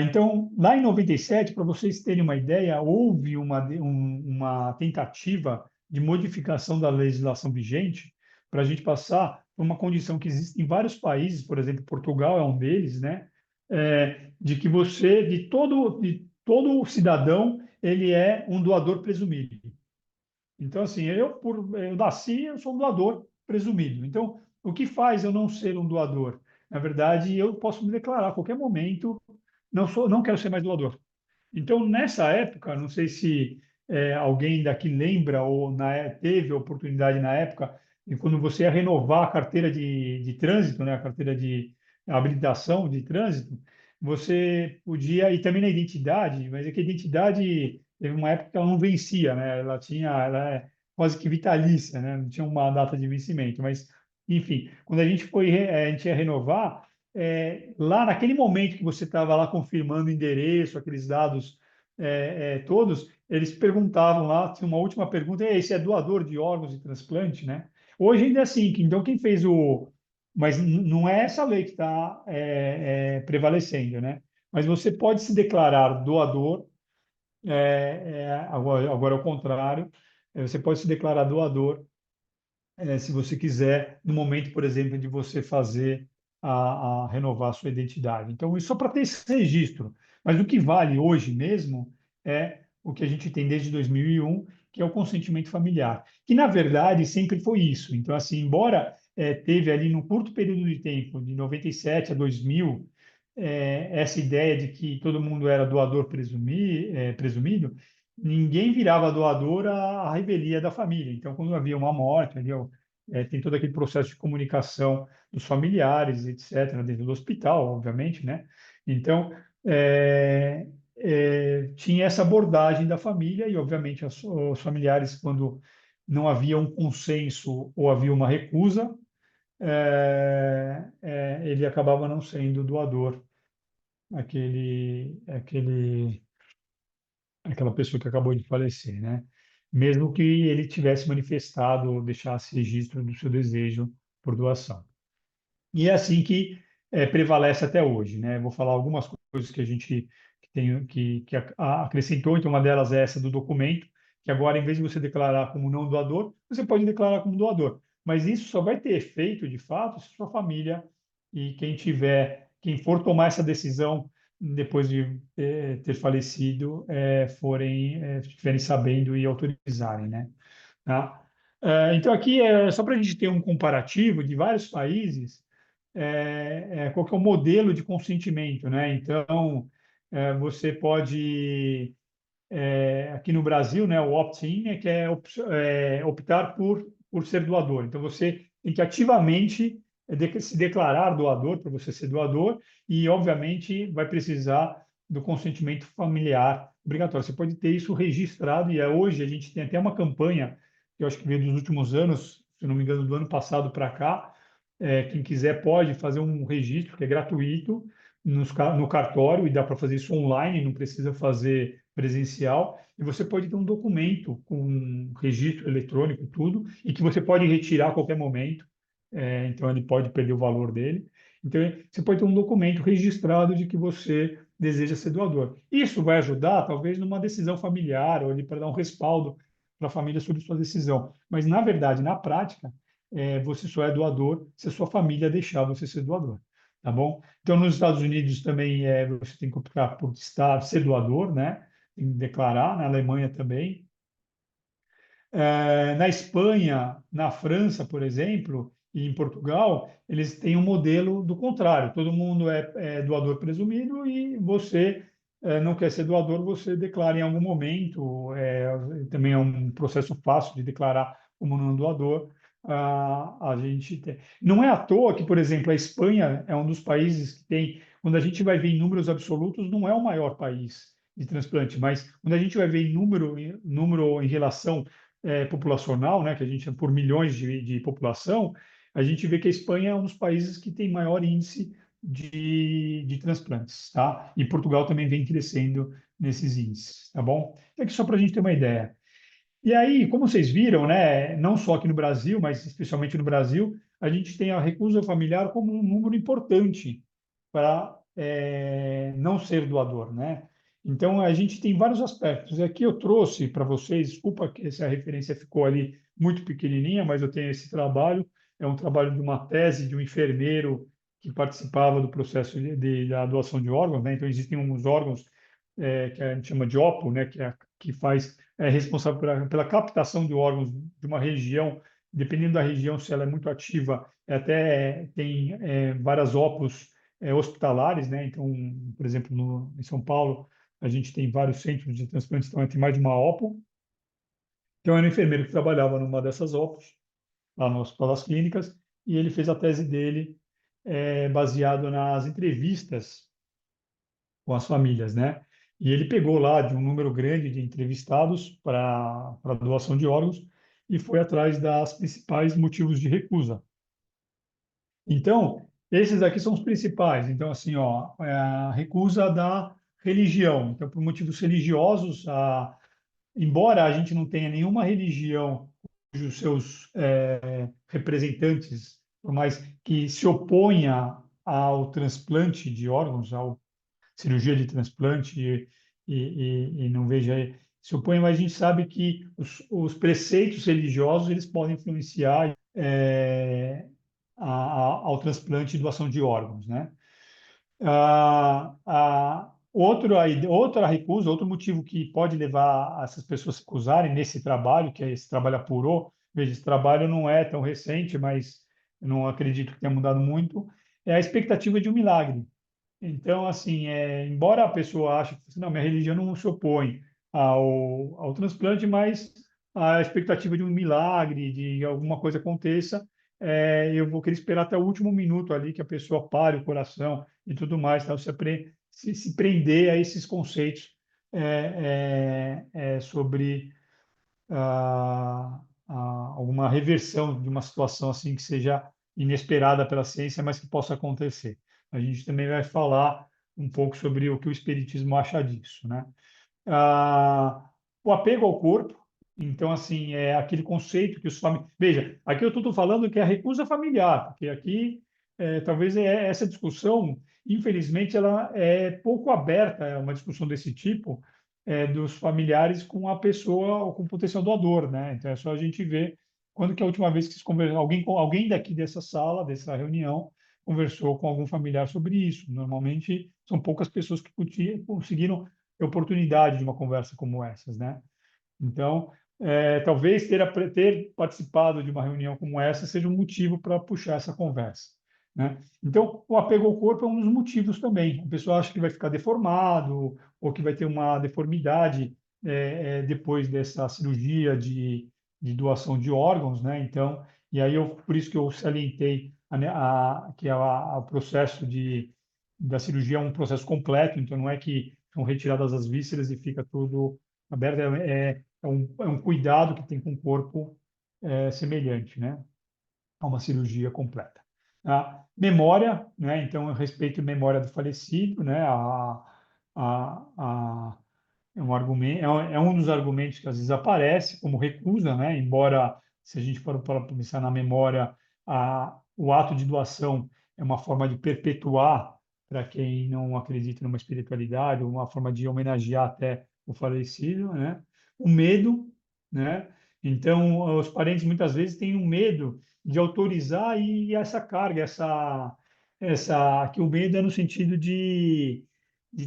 Então, lá em 97, para vocês terem uma ideia, houve uma tentativa de modificação da legislação vigente para a gente passar por uma condição que existe em vários países, por exemplo, Portugal é um deles, né? De que de todo cidadão, ele é um doador presumido. Então, assim, eu nasci, eu sou um doador presumido. Então, o que faz eu não ser um doador? Na verdade, eu posso me declarar a qualquer momento, não quero ser mais doador. Então, nessa época, não sei se alguém daqui lembra ou teve a oportunidade na época, de quando você ia renovar a carteira de trânsito, né, a carteira de habilitação de trânsito, você podia, e também na identidade, mas é que a identidade, teve uma época que ela não vencia, né, ela é quase que vitalícia, né, não tinha uma data de vencimento, mas, enfim, quando a gente ia renovar, lá naquele momento que você estava lá confirmando o endereço, aqueles dados todos, eles perguntavam lá, tinha uma última pergunta, esse é doador de órgãos de transplante, né? Hoje ainda é assim, então quem fez o... Mas não é essa lei que está prevalecendo, né? Mas você pode se declarar doador, agora é o contrário, você pode se declarar doador se você quiser, no momento, por exemplo, de você fazer a renovar a sua identidade. Então, isso só para ter esse registro. Mas o que vale hoje mesmo é o que a gente tem desde 2001, que é o consentimento familiar, que na verdade sempre foi isso. Então, assim, embora teve ali num curto período de tempo, de 97 a 2000, essa ideia de que todo mundo era doador presumido, ninguém virava doador à revelia da família. Então, quando havia uma morte, ali, tem todo aquele processo de comunicação dos familiares, etc., dentro do hospital, obviamente, né? Então, tinha essa abordagem da família e, obviamente, os familiares, quando não havia um consenso ou havia uma recusa, ele acabava não sendo doador, aquela pessoa que acabou de falecer, né? Mesmo que ele tivesse manifestado ou deixasse registro do seu desejo por doação. E é assim que prevalece até hoje, né? Vou falar algumas coisas que a gente acrescentou. Então, uma delas é essa do documento, que agora, em vez de você declarar como não doador, você pode declarar como doador. Mas isso só vai ter efeito, de fato, se sua família e quem for tomar essa decisão depois de ter falecido, estiverem sabendo e autorizarem, né? Tá? Então, aqui é só para a gente ter um comparativo de vários países, qual que é o modelo de consentimento, né? Então, você pode, aqui no Brasil, né, o opt-in é que optar por ser doador. Então, você tem que ativamente se declarar doador para você ser doador e, obviamente, vai precisar do consentimento familiar obrigatório. Você pode ter isso registrado e hoje a gente tem até uma campanha que eu acho que veio dos últimos anos, se não me engano, do ano passado para cá. Quem quiser pode fazer um registro que é gratuito no cartório e dá para fazer isso online, não precisa fazer presencial. E você pode ter um documento com um registro eletrônico, tudo, e que você pode retirar a qualquer momento. Então, ele pode perder o valor dele. Então, você pode ter um documento registrado de que você deseja ser doador. Isso vai ajudar, talvez, numa decisão familiar ou para dar um respaldo para a família sobre sua decisão. Mas, na verdade, na prática, você só é doador se a sua família deixar você ser doador, tá bom? Então, nos Estados Unidos também você tem que optar por ser doador, né? Tem que declarar, na Alemanha também. Na Espanha, na França, por exemplo, e em Portugal, eles têm um modelo do contrário. Todo mundo é doador presumido e você não quer ser doador, você declara em algum momento. Também é um processo fácil de declarar como não doador. A gente tem. Não é à toa que, por exemplo, a Espanha é um dos países que tem, quando a gente vai ver em números absolutos, não é o maior país de transplante, mas quando a gente vai ver em número em relação populacional, né, que a gente é por milhões de população, a gente vê que a Espanha é um dos países que tem maior índice de transplantes, tá? E Portugal também vem crescendo nesses índices, tá bom? É que só para a gente ter uma ideia. E aí, como vocês viram, né, não só aqui no Brasil, mas especialmente no Brasil, a gente tem a recusa familiar como um número importante para não ser doador, né? Então, a gente tem vários aspectos. Aqui eu trouxe para vocês, desculpa que essa referência ficou ali muito pequenininha, mas eu tenho esse trabalho. É um trabalho de uma tese de um enfermeiro que participava do processo da doação de órgãos, né? Então, existem uns órgãos que a gente chama de OPO, né? Que é responsável pela captação de órgãos de uma região. Dependendo da região, se ela é muito ativa, até tem várias OPOs hospitalares, né? Então, por exemplo, em São Paulo, a gente tem vários centros de transplantes, então tem mais de uma OPO. Então, era um enfermeiro que trabalhava numa dessas OPOs, lá no Hospital das Clínicas, e ele fez a tese dele baseado nas entrevistas com as famílias, né? E ele pegou lá de um número grande de entrevistados para doação de órgãos e foi atrás das principais motivos de recusa. Então, esses aqui são os principais. Então, assim, ó, a recusa da religião. Então, por motivos religiosos, embora a gente não tenha nenhuma religião cujos seus representantes, por mais que se oponha ao transplante de órgãos, à cirurgia de transplante e não veja, se oponha, mas a gente sabe que os preceitos religiosos eles podem influenciar ao transplante e doação de órgãos, né? Outra recusa, outro motivo que pode levar essas pessoas a se recusarem nesse trabalho, que esse trabalho apurou, veja, esse trabalho não é tão recente, mas eu não acredito que tenha mudado muito, é a expectativa de um milagre. Então, assim, embora a pessoa ache que não, minha religião não se opõe ao transplante, mas a expectativa de um milagre, de alguma coisa aconteça, eu vou querer esperar até o último minuto ali que a pessoa pare o coração e tudo mais, tá? Se prender a esses conceitos sobre alguma reversão de uma situação assim que seja inesperada pela ciência, mas que possa acontecer. A gente também vai falar um pouco sobre o que o espiritismo acha disso, né? O apego ao corpo, então, assim, é aquele conceito que os familiares... Veja, aqui eu estou falando que é a recusa familiar, porque aqui, talvez essa discussão, infelizmente, ela é pouco aberta, é uma discussão desse tipo, dos familiares com a pessoa ou com o potencial doador, né? Então, é só a gente ver quando que é a última vez que vocês conversaram, alguém daqui dessa sala, dessa reunião, conversou com algum familiar sobre isso. Normalmente, são poucas pessoas que conseguiram oportunidade de uma conversa como essas, né? Então, talvez ter participado de uma reunião como essa seja um motivo para puxar essa conversa, né? Então, o apego ao corpo é um dos motivos também. A pessoa acha que vai ficar deformado ou que vai ter uma deformidade depois dessa cirurgia de doação de órgãos, né? Então, e aí por isso que eu salientei que o processo da cirurgia é um processo completo, então não é que são retiradas as vísceras e fica tudo aberto, é um cuidado que tem com o corpo semelhante, né, a uma cirurgia completa. A memória, né, então eu respeito a memória do falecido, né, a, é um argumento, é um dos argumentos que às vezes aparece como recusa, né? Embora, se a gente for para pensar na memória, o ato de doação é uma forma de perpetuar para quem não acredita numa espiritualidade, uma forma de homenagear até o falecido, né? O medo, né? Então, os parentes muitas vezes têm um medo de autorizar e essa carga, que o medo é no sentido de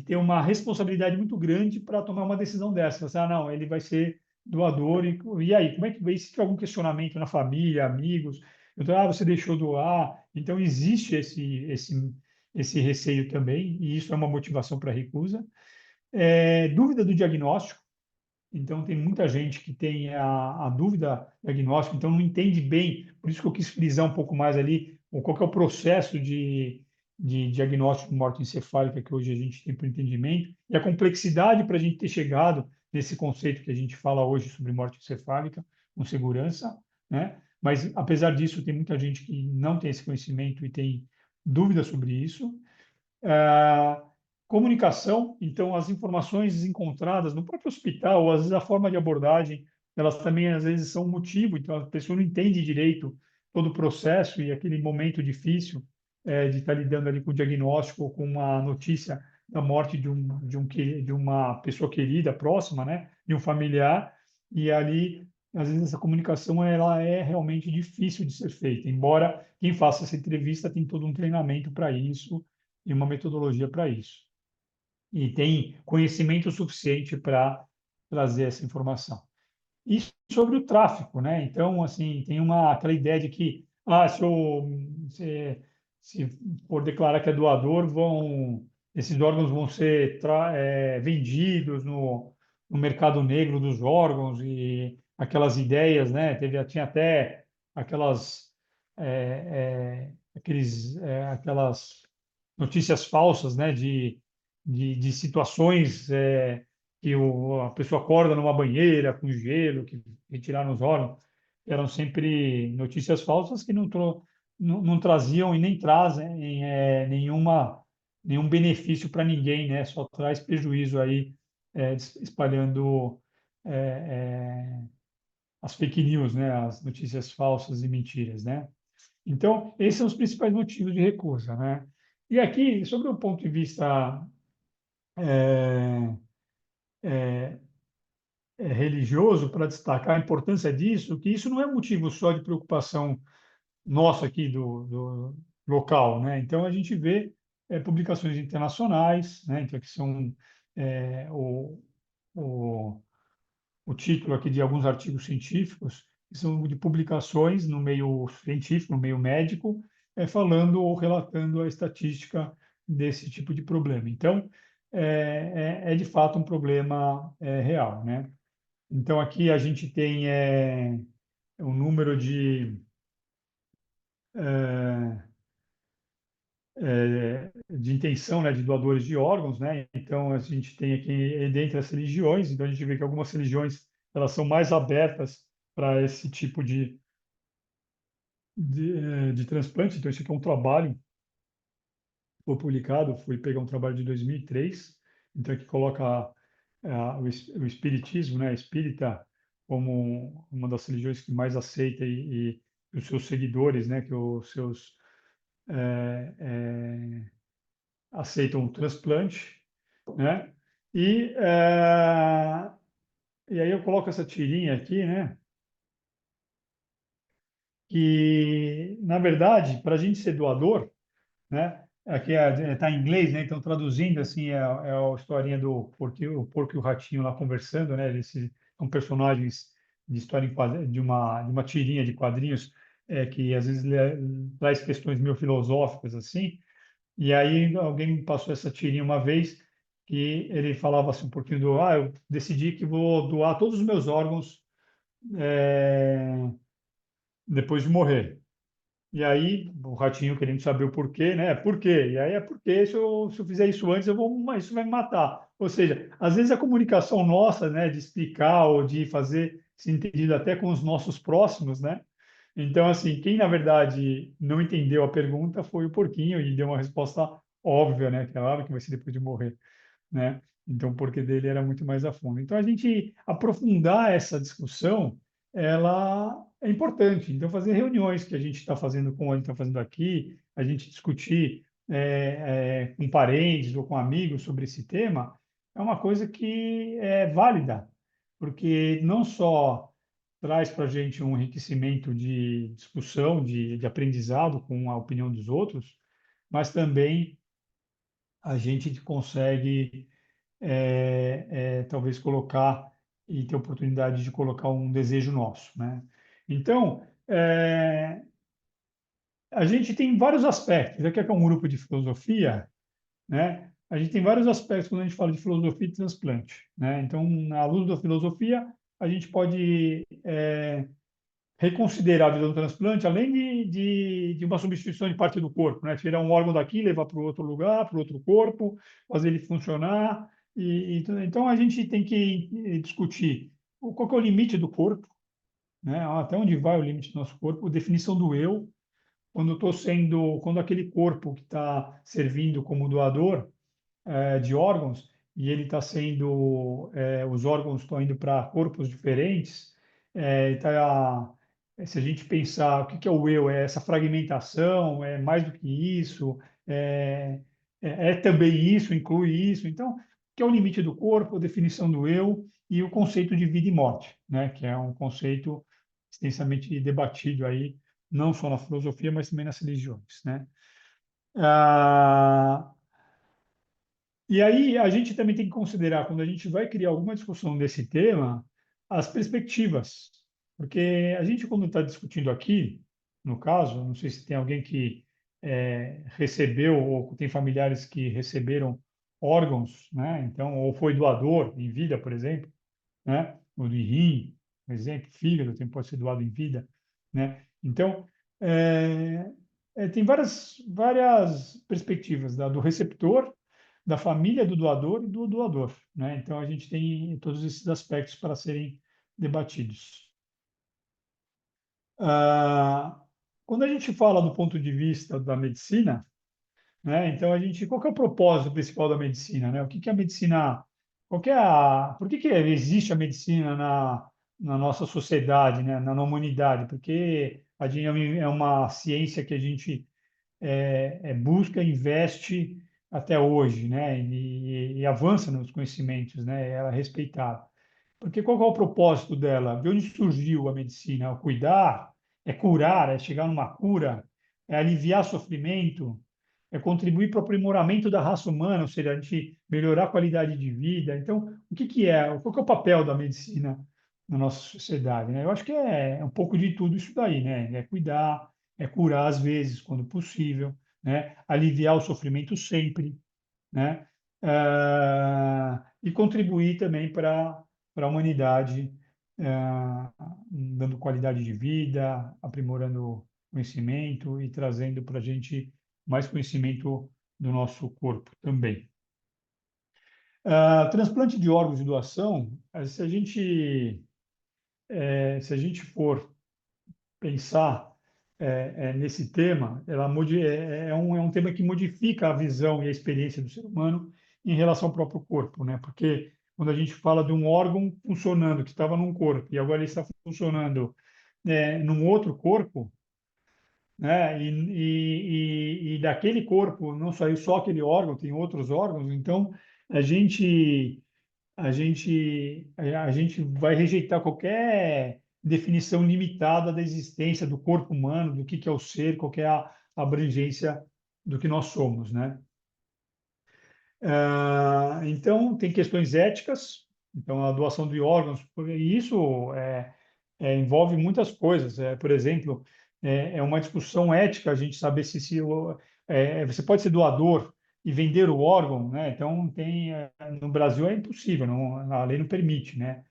ter uma responsabilidade muito grande para tomar uma decisão dessa. Você, não, ele vai ser doador, e aí, como é que vai? Se tiver algum questionamento na família, amigos, então, você deixou doar, então existe esse receio também, e isso é uma motivação para a recusa. Dúvida do diagnóstico, então tem muita gente que tem a dúvida diagnóstica, então não entende bem, por isso que eu quis frisar um pouco mais ali, qual que é o processo de diagnóstico de morte encefálica que hoje a gente tem por entendimento, e a complexidade para a gente ter chegado nesse conceito que a gente fala hoje sobre morte encefálica, com segurança, né? Mas, apesar disso, tem muita gente que não tem esse conhecimento e tem dúvida sobre isso. Ah, comunicação, então, as informações encontradas no próprio hospital, ou às vezes a forma de abordagem, elas também, às vezes, são um motivo, então a pessoa não entende direito todo o processo e aquele momento difícil de estar lidando ali com o diagnóstico ou com uma notícia da morte de uma pessoa querida, próxima, né, de um familiar, e ali, às vezes, essa comunicação ela é realmente difícil de ser feita, embora quem faça essa entrevista tem todo um treinamento para isso, e uma metodologia para isso. E tem conhecimento suficiente para trazer essa informação. E sobre o tráfico, né? Então, assim, tem aquela ideia de que, se for declarar que é doador, esses órgãos vão ser vendidos no mercado negro dos órgãos e aquelas ideias, né? Tinha até aquelas notícias falsas, né? De situações que a pessoa acorda numa banheira com gelo, que retiraram os órgãos, eram sempre notícias falsas que não traziam e nem trazem nenhum benefício para ninguém, né? Só traz prejuízo aí, espalhando é, é, as fake news, né? As notícias falsas e mentiras, né? Então, esses são os principais motivos de recusa, né? E aqui, sobre o ponto de vista é, religioso, para destacar a importância disso, que isso não é motivo só de preocupação nosso aqui local, né? Então a gente vê publicações internacionais, né? Então que são é, o, o título aqui de alguns artigos científicos, que são de publicações no meio científico, no meio médico, falando ou relatando a estatística desse tipo de problema. Então, é de fato um problema real, né? Então, aqui a gente tem um número é, de intenção, né, de doadores de órgãos, né? Então, a gente tem aqui, dentre as religiões, então a gente vê que algumas religiões elas são mais abertas para esse tipo de transplante. Então, esse aqui é um trabalho que foi publicado, fui pegar um trabalho de 2003, então aqui coloca o espiritismo, né, espírita, como uma das religiões que mais aceita e os seus seguidores, né, que os seus é, é, aceitam o transplante, né? E, é, e aí eu coloco essa tirinha aqui, né? Que, na verdade, para a gente ser doador, né? Aqui está em inglês, né? Então, traduzindo, assim, é a historinha do o porco e o ratinho lá conversando, né? Eles são personagens de história de uma tirinha de quadrinhos que, às vezes, traz questões meio filosóficas, assim. E aí alguém me passou essa tirinha uma vez que ele falava assim um pouquinho eu decidi que vou doar todos os meus órgãos eh, depois de morrer. E aí o ratinho querendo saber o porquê, né? Por quê? E aí é porque se eu fizer isso antes, isso vai me matar. Ou seja, às vezes a comunicação nossa, né, de explicar ou de fazer se entendido até com os nossos próximos, né? Então, assim, quem na verdade não entendeu a pergunta foi o porquinho e deu uma resposta óbvia, né? Que é claro que vai ser depois de morrer, né? Então, o porquê dele era muito mais a fundo. Então, a gente aprofundar essa discussão, ela é importante. Então, fazer reuniões que a gente está fazendo, como a gente está fazendo aqui, a gente discutir com parentes ou com amigos sobre esse tema, é uma coisa que é válida, porque não só traz para a gente um enriquecimento de discussão, de aprendizado com a opinião dos outros, mas também a gente consegue talvez colocar e ter oportunidade de colocar um desejo nosso, né? Então, a gente tem vários aspectos. Aqui é um grupo de filosofia, né? A gente tem vários aspectos quando a gente fala de filosofia e transplante, né? Então, na luz da filosofia, a gente pode reconsiderar a visão do transplante, além de uma substituição de parte do corpo, né? Tirar um órgão daqui, levar para o outro lugar, para o outro corpo, fazer ele funcionar. Então, a gente tem que discutir qual que é o limite do corpo, né? Até onde vai o limite do nosso corpo, a definição do eu, quando aquele corpo que está servindo como doador de órgãos e ele está sendo, os órgãos estão indo para corpos diferentes, se a gente pensar o que é o eu, é essa fragmentação, é mais do que isso, é, é também isso, inclui isso. Então, o que é o limite do corpo, a definição do eu e o conceito de vida e morte, né? Que é um conceito extensamente debatido aí, não só na filosofia, mas também nas religiões, né? Ah, e aí a gente também tem que considerar, quando a gente vai criar alguma discussão desse tema, as perspectivas. Porque a gente, quando está discutindo aqui, no caso, não sei se tem alguém que recebeu ou tem familiares que receberam órgãos, né? Então, ou foi doador em vida, por exemplo, né? O de rim, por exemplo, fígado também pode ser doado em vida, né? Então, tem várias perspectivas do receptor, da família do doador e do doador, né? Então, a gente tem todos esses aspectos para serem debatidos. Ah, quando a gente fala do ponto de vista da medicina, né? Então, qual que é o propósito principal da medicina, né? O que que a medicina, por que existe a medicina na nossa sociedade, né? Na humanidade? Porque a gente é uma ciência que a gente busca, investe até hoje, né? E avança nos conhecimentos, né? Ela é respeitada. Porque qual que é o propósito dela? De onde surgiu a medicina? É cuidar? É curar? É chegar numa cura? é aliviar sofrimento, é contribuir para o aprimoramento da raça humana, ou seja, a gente melhorar a qualidade de vida. Então, o que que é? Qual que é o papel da medicina na nossa sociedade, né? Eu acho que é um pouco de tudo isso daí, né? É cuidar, é curar às vezes, quando possível, né? Aliviar o sofrimento sempre, né? E contribuir também para a humanidade, dando qualidade de vida, aprimorando conhecimento e trazendo para a gente mais conhecimento do nosso corpo também. Transplante de órgãos e doação, se a gente for pensar nesse tema, é um tema que modifica a visão e a experiência do ser humano em relação ao próprio corpo, né? Porque quando a gente fala de um órgão funcionando, que estava num corpo, e agora ele está funcionando num outro corpo, né? E daquele corpo não saiu só aquele órgão, tem outros órgãos, então a gente a gente vai rejeitar qualquer definição limitada da existência do corpo humano, do que é o ser, qual que é a abrangência do que nós somos, né? Então, tem questões éticas, então a doação de órgãos, e isso envolve muitas coisas. Por exemplo, é uma discussão ética a gente saber você pode ser doador e vender o órgão, né? Então, no Brasil é impossível, a lei não permite, né?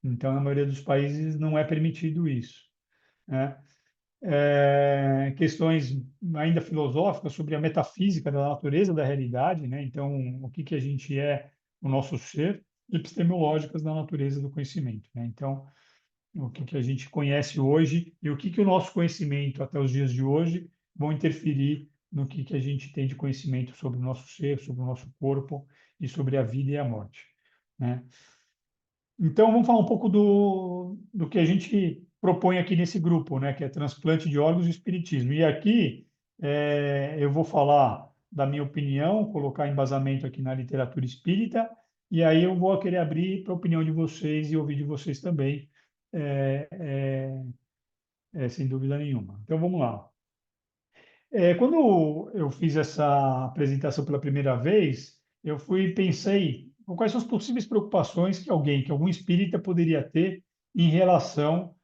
Então, na maioria dos países não é permitido isso, né? Questões ainda filosóficas sobre a metafísica da natureza da realidade, né? Então, o que que a gente é, o nosso ser, e epistemológicas da natureza do conhecimento, né? Então, o que que a gente conhece hoje e o que que o nosso conhecimento até os dias de hoje vão interferir no que a gente tem de conhecimento sobre o nosso ser, sobre o nosso corpo e sobre a vida e a morte, né? Então, vamos falar um pouco do que a gente propõe aqui nesse grupo, né, que é transplante de órgãos e espiritismo. E aqui eu vou falar da minha opinião, colocar embasamento aqui na literatura espírita, e aí eu vou querer abrir para a opinião de vocês e ouvir de vocês também, é, é, sem dúvida nenhuma. Então, vamos lá. Quando eu fiz essa apresentação pela primeira vez, pensei quais são as possíveis preocupações que algum espírita poderia ter em relação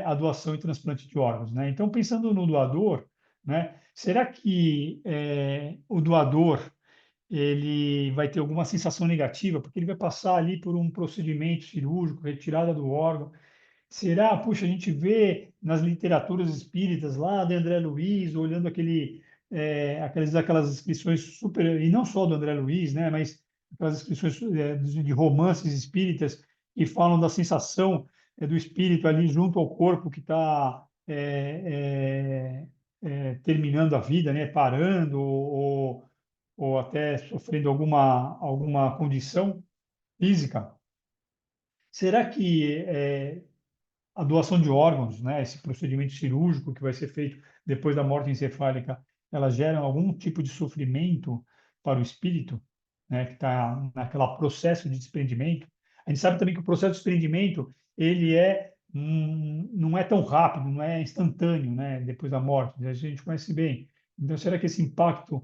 à doação e transplante de órgãos, né? Então, pensando no doador, né, será que o doador ele vai ter alguma sensação negativa, porque ele vai passar ali por um procedimento cirúrgico, retirada do órgão? Será? Puxa, a gente vê nas literaturas espíritas lá de André Luiz, olhando aquelas inscrições super, e não só do André Luiz, né, mas aquelas inscrições de romances espíritas que falam da sensação do espírito ali junto ao corpo que está terminando a vida, né, parando ou até sofrendo alguma condição física. Será que a doação de órgãos, né, esse procedimento cirúrgico que vai ser feito depois da morte encefálica, ela gera algum tipo de sofrimento para o espírito, né, que está naquele processo de desprendimento? A gente sabe também que o processo de desprendimento ele não é tão rápido, não é instantâneo, né, depois da morte. A gente conhece bem. Então, será que esse impacto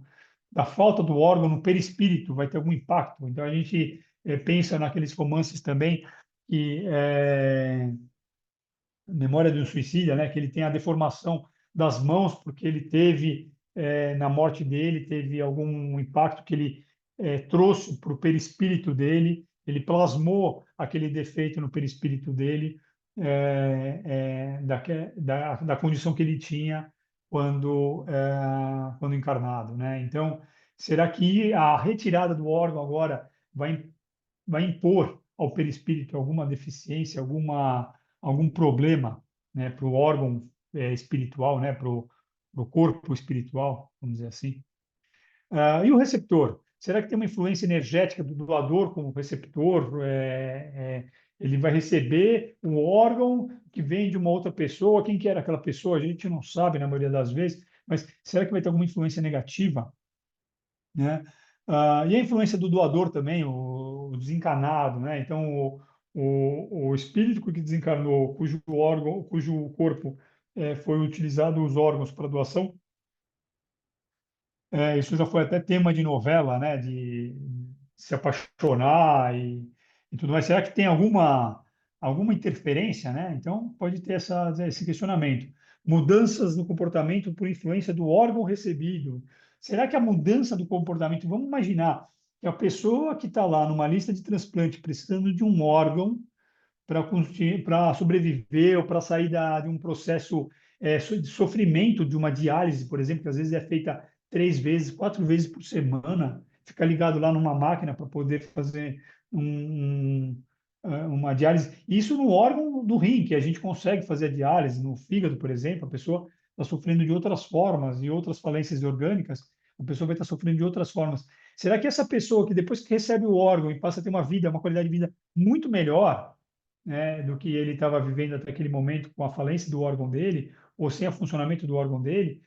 da falta do órgão no perispírito vai ter algum impacto? Então, a gente pensa naqueles romances também que Memória de um Suicida, né? Que ele tem a deformação das mãos porque ele teve na morte dele teve algum impacto que ele trouxe para o perispírito dele, ele plasmou aquele defeito no perispírito dele da condição que ele tinha quando encarnado, né? Então, será que a retirada do órgão agora vai impor ao perispírito alguma deficiência, algum problema, né, para o órgão espiritual, né, para o corpo espiritual, vamos dizer assim. E o receptor? Será que tem uma influência energética do doador como receptor? Ele vai receber um órgão que vem de uma outra pessoa. Quem que era aquela pessoa? A gente não sabe na maioria das vezes, mas será que vai ter alguma influência negativa, né? E a influência do doador também, o desencarnado, né? Então, o espírito que desencarnou, cujo corpo foi utilizado os órgãos para doação, isso já foi até tema de novela, né? De se apaixonar e tudo mais. Será que tem alguma interferência, né? Então, pode ter esse questionamento. Mudanças no comportamento por influência do órgão recebido. Será que a mudança do comportamento, vamos imaginar que a pessoa que está lá numa lista de transplante precisando de um órgão para sobreviver ou para sair de um processo de sofrimento de uma diálise, por exemplo, que às vezes é feita 3 vezes, 4 vezes por semana, fica ligado lá numa máquina para poder fazer uma diálise. Isso no órgão do rim, que a gente consegue fazer a diálise, no fígado, por exemplo, a pessoa está sofrendo de outras formas e outras falências orgânicas, a pessoa vai estar sofrendo de outras formas. Será que essa pessoa que depois que recebe o órgão e passa a ter uma vida, uma qualidade de vida muito melhor, né, do que ele estava vivendo até aquele momento com a falência do órgão dele, ou sem o funcionamento do órgão dele,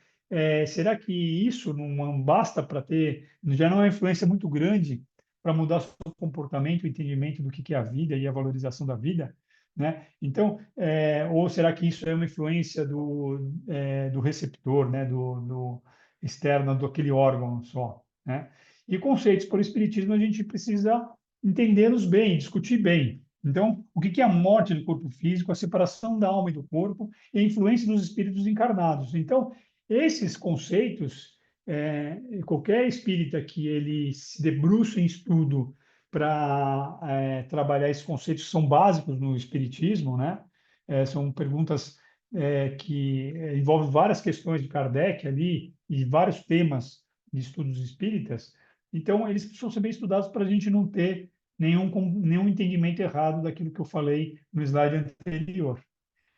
será que isso não basta para ter, já não é uma influência muito grande para mudar o comportamento, o entendimento do que é a vida e a valorização da vida, né? Então, ou será que isso é uma influência do receptor, né, do externo, daquele órgão só, né? E conceitos por espiritismo a gente precisa entendê-los bem, discutir bem. Então, o que é a morte do corpo físico, a separação da alma e do corpo e a influência dos espíritos encarnados? Então, esses conceitos, qualquer espírita que ele se debruce em estudo para trabalhar esses conceitos, são básicos no espiritismo, né? São perguntas que envolvem várias questões de Kardec ali e vários temas de estudos espíritas. Então, eles precisam ser bem estudados para a gente não ter nenhum entendimento errado daquilo que eu falei no slide anterior.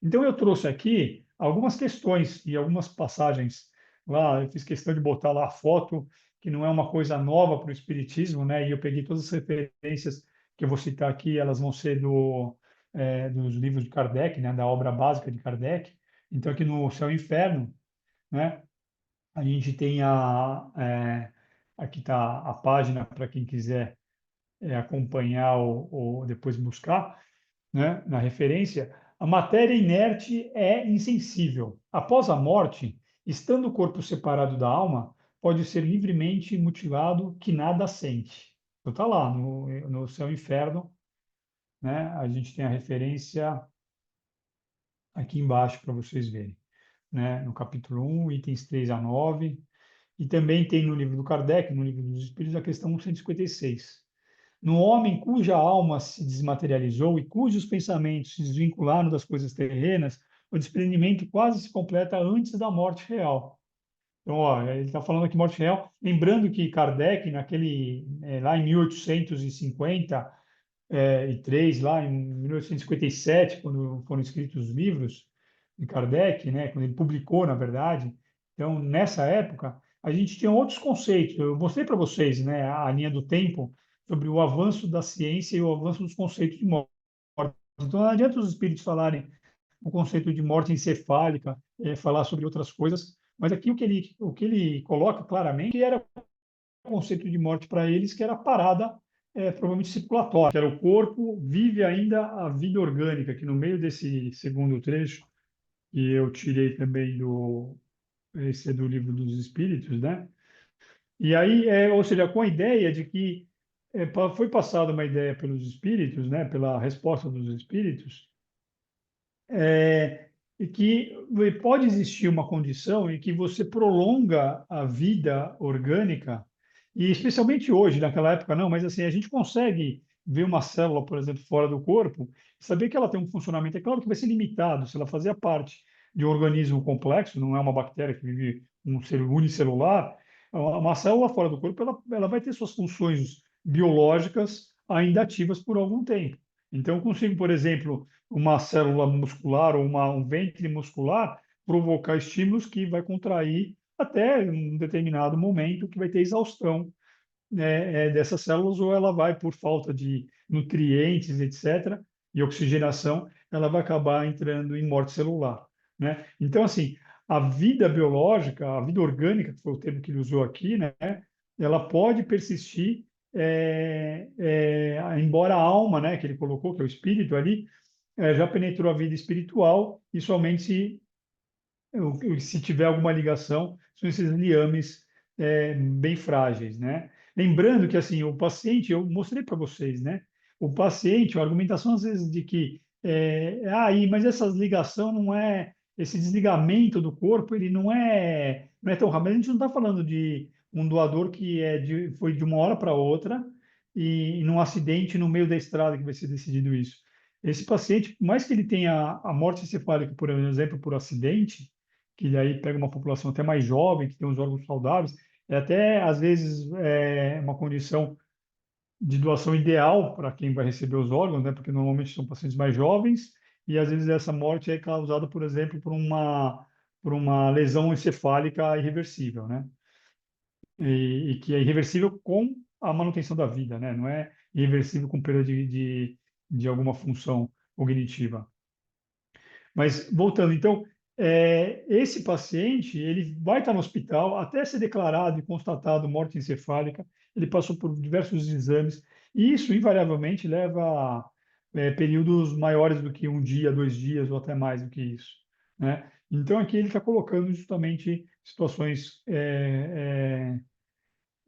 Então, eu trouxe aqui algumas questões e algumas passagens lá. Eu fiz questão de botar lá a foto, que não é uma coisa nova para o Espiritismo, né? E eu peguei todas as referências que eu vou citar aqui, elas vão ser dos livros de Kardec, né? Da obra básica de Kardec. Então, aqui no Céu e Inferno, né? A gente tem aqui está a página para quem quiser acompanhar ou depois buscar, né, na referência, a matéria inerte é insensível. Após a morte, estando o corpo separado da alma, pode ser livremente mutilado que nada sente. Então está lá no Céu e Inferno, né? A gente tem a referência aqui embaixo para vocês verem, né? No capítulo 1, itens 3 a 9, e também tem no livro do Kardec, no livro dos Espíritos, a questão 156. No homem cuja alma se desmaterializou e cujos pensamentos se desvincularam das coisas terrenas, o desprendimento quase se completa antes da morte real. Então, ó, ele está falando aqui morte real, lembrando que Kardec, lá em 1850 e 3, lá em 1857, quando foram escritos os livros de Kardec, né, quando ele publicou, na verdade, então, nessa época, a gente tinha outros conceitos. Eu mostrei para vocês, né, a linha do tempo sobre o avanço da ciência e o avanço dos conceitos de morte. Então, não adianta os espíritos falarem o conceito de morte encefálica, falar sobre outras coisas, mas aqui o que ele coloca claramente era o conceito de morte para eles, que era a parada, provavelmente circulatória, que era o corpo vive ainda a vida orgânica, que no meio desse segundo trecho, que eu tirei também esse é do Livro dos Espíritos, né? E aí, ou seja, com a ideia de que foi passada uma ideia pelos espíritos, né, pela resposta dos espíritos, e que pode existir uma condição em que você prolonga a vida orgânica, e especialmente hoje, naquela época não, mas assim, a gente consegue ver uma célula, por exemplo, fora do corpo, saber que ela tem um funcionamento, é claro que vai ser limitado, se ela fazia parte de um organismo complexo, não é uma bactéria que vive um ser unicelular, uma célula fora do corpo, ela vai ter suas funções biológicas ainda ativas por algum tempo. Então, eu consigo, por exemplo, uma célula muscular ou um ventre muscular provocar estímulos que vai contrair até um determinado momento que vai ter exaustão, né, dessas células, ou ela vai, por falta de nutrientes, etc., e oxigenação, ela vai acabar entrando em morte celular, né? Então, assim, a vida biológica, a vida orgânica, que foi o termo que ele usou aqui, né, ela pode persistir, embora a alma, né, que ele colocou, que é o espírito ali, já penetrou a vida espiritual e somente se tiver alguma ligação, são esses liames bem frágeis, né? Lembrando que assim o paciente, eu mostrei para vocês, né? O paciente, a argumentação às vezes de que mas essa ligação não é esse desligamento do corpo, ele não é tão rápido. A gente não está falando de um doador que foi de uma hora para outra e num acidente no meio da estrada que vai ser decidido isso. Esse paciente, por mais que ele tenha a morte encefálica, por exemplo, por acidente, que aí pega uma população até mais jovem, que tem os órgãos saudáveis, até às vezes uma condição de doação ideal para quem vai receber os órgãos, né? Porque normalmente são pacientes mais jovens e às vezes essa morte é causada, por exemplo, por uma lesão encefálica irreversível, né? E que é irreversível com a manutenção da vida, né? Não é irreversível com perda de alguma função cognitiva. Mas voltando, então, esse paciente, ele vai estar no hospital até ser declarado e constatado morte encefálica. Ele passou por diversos exames e isso invariavelmente leva a períodos maiores do que um dia, 2 dias ou até mais do que isso, né? Então aqui ele está colocando justamente situações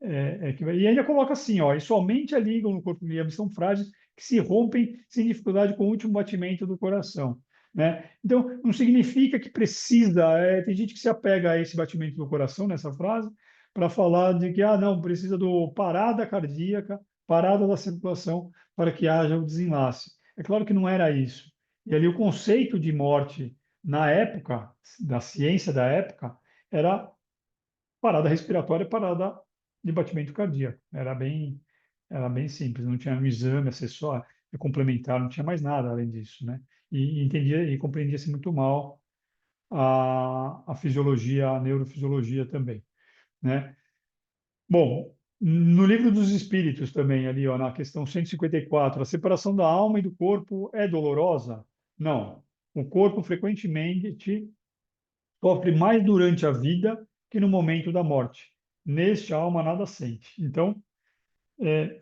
e ainda coloca assim, ó, e somente a ligam no corpo vivo são frágeis que se rompem sem dificuldade com o último batimento do coração, né? Então, não significa que precisa, tem gente que se apega a esse batimento do coração nessa frase para falar de que, não, precisa do parada cardíaca, parada da circulação para que haja o desenlace. É claro que não era isso. E ali o conceito de morte na época, da ciência da época, era parada respiratória, parada de batimento cardíaco. Era bem simples, não tinha um exame acessório, complementar, não tinha mais nada além disso, né? E entendia e compreendia-se muito mal a fisiologia, a neurofisiologia também, né? Bom, no livro dos Espíritos também, ali, ó, na questão 154, a separação da alma e do corpo é dolorosa? Não. O corpo frequentemente sofre mais durante a vida que no momento da morte. Neste, a alma nada sente. Então, é,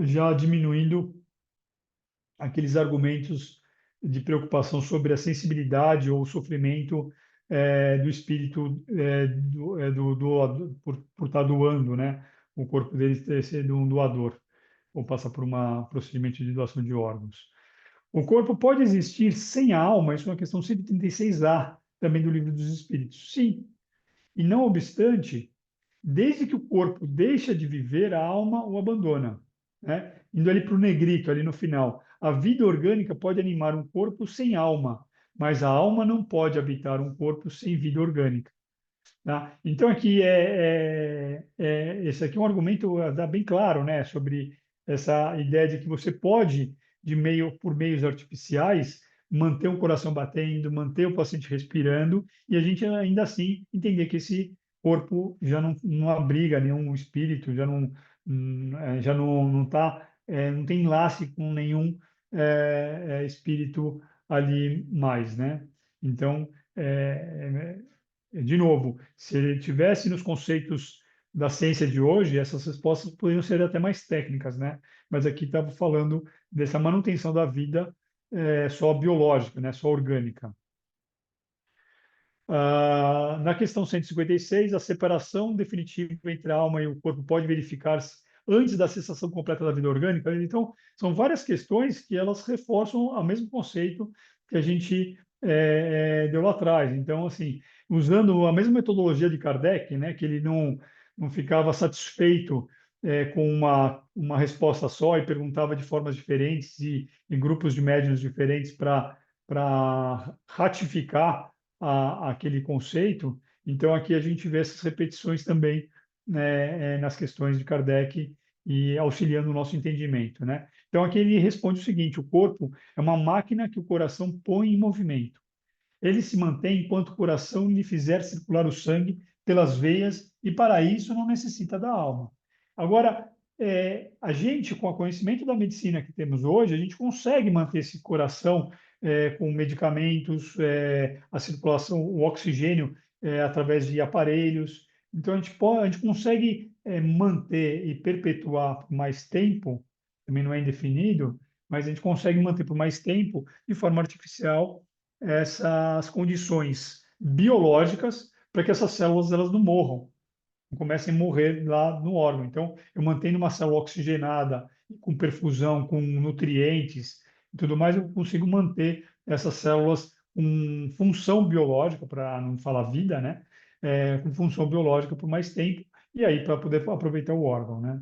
já diminuindo aqueles argumentos de preocupação sobre a sensibilidade ou o sofrimento do espírito por estar doando, né? O corpo dele ter sido um doador, ou passar por um procedimento de doação de órgãos. O corpo pode existir sem a alma, isso é uma questão 136A, também do Livro dos Espíritos. Sim, e não obstante, desde que o corpo deixa de viver, a alma o abandona, né? Indo ali para o negrito, ali no final. A vida orgânica pode animar um corpo sem alma, mas a alma não pode habitar um corpo sem vida orgânica. Tá? Então, aqui esse aqui é um argumento dá bem claro, né, sobre essa ideia de que você pode, por meios artificiais, manter o coração batendo, manter o paciente respirando, e a gente ainda assim entender que esse corpo já não abriga nenhum espírito, já não tá, não tem enlace com nenhum espírito ali mais, né? Então, de novo, se ele tivesse nos conceitos da ciência de hoje, essas respostas poderiam ser até mais técnicas, né? Mas aqui estava falando dessa manutenção da vida só biológica, né? Só orgânica. Na questão 156, a separação definitiva entre a alma e o corpo pode verificar-se antes da cessação completa da vida orgânica. Então, são várias questões que elas reforçam o mesmo conceito que a gente deu lá atrás. Então, assim, usando a mesma metodologia de Kardec, né, que ele não ficava satisfeito com uma resposta só e perguntava de formas diferentes e em grupos de médiuns diferentes para ratificar aquele conceito. Então, aqui a gente vê essas repetições também, né, nas questões de Kardec e auxiliando o nosso entendimento, né? Então, aqui ele responde o seguinte: o corpo é uma máquina que o coração põe em movimento. Ele se mantém enquanto o coração lhe fizer circular o sangue pelas veias e, para isso, não necessita da alma. Agora, a gente, com o conhecimento da medicina que temos hoje, a gente consegue manter esse coração com medicamentos, a circulação, o oxigênio através de aparelhos. Então, a gente consegue manter e perpetuar por mais tempo, também não é indefinido, mas a gente consegue manter por mais tempo, de forma artificial, essas condições biológicas para que essas células elas não morram, comecem a morrer lá no órgão. Então, eu mantendo uma célula oxigenada, com perfusão, com nutrientes e tudo mais, eu consigo manter essas células com função biológica, para não falar vida, né? Com função biológica por mais tempo, e aí para poder aproveitar o órgão, né?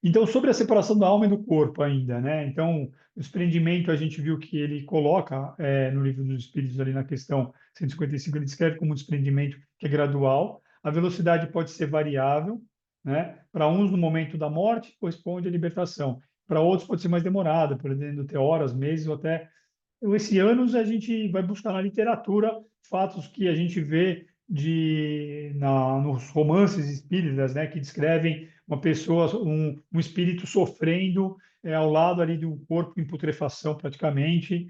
Então, sobre a separação da alma e do corpo ainda, né? Então, o desprendimento, a gente viu que ele coloca no Livro dos Espíritos, ali na questão 155, ele descreve como um desprendimento que é gradual. A velocidade pode ser variável, né? Para uns, no momento da morte, corresponde à libertação. Para outros, pode ser mais demorada, podendo ter horas, meses ou até esse anos a gente vai buscar na literatura fatos que a gente vê nos romances espíritas, né, que descrevem uma pessoa, um espírito sofrendo ao lado ali do corpo em putrefação praticamente,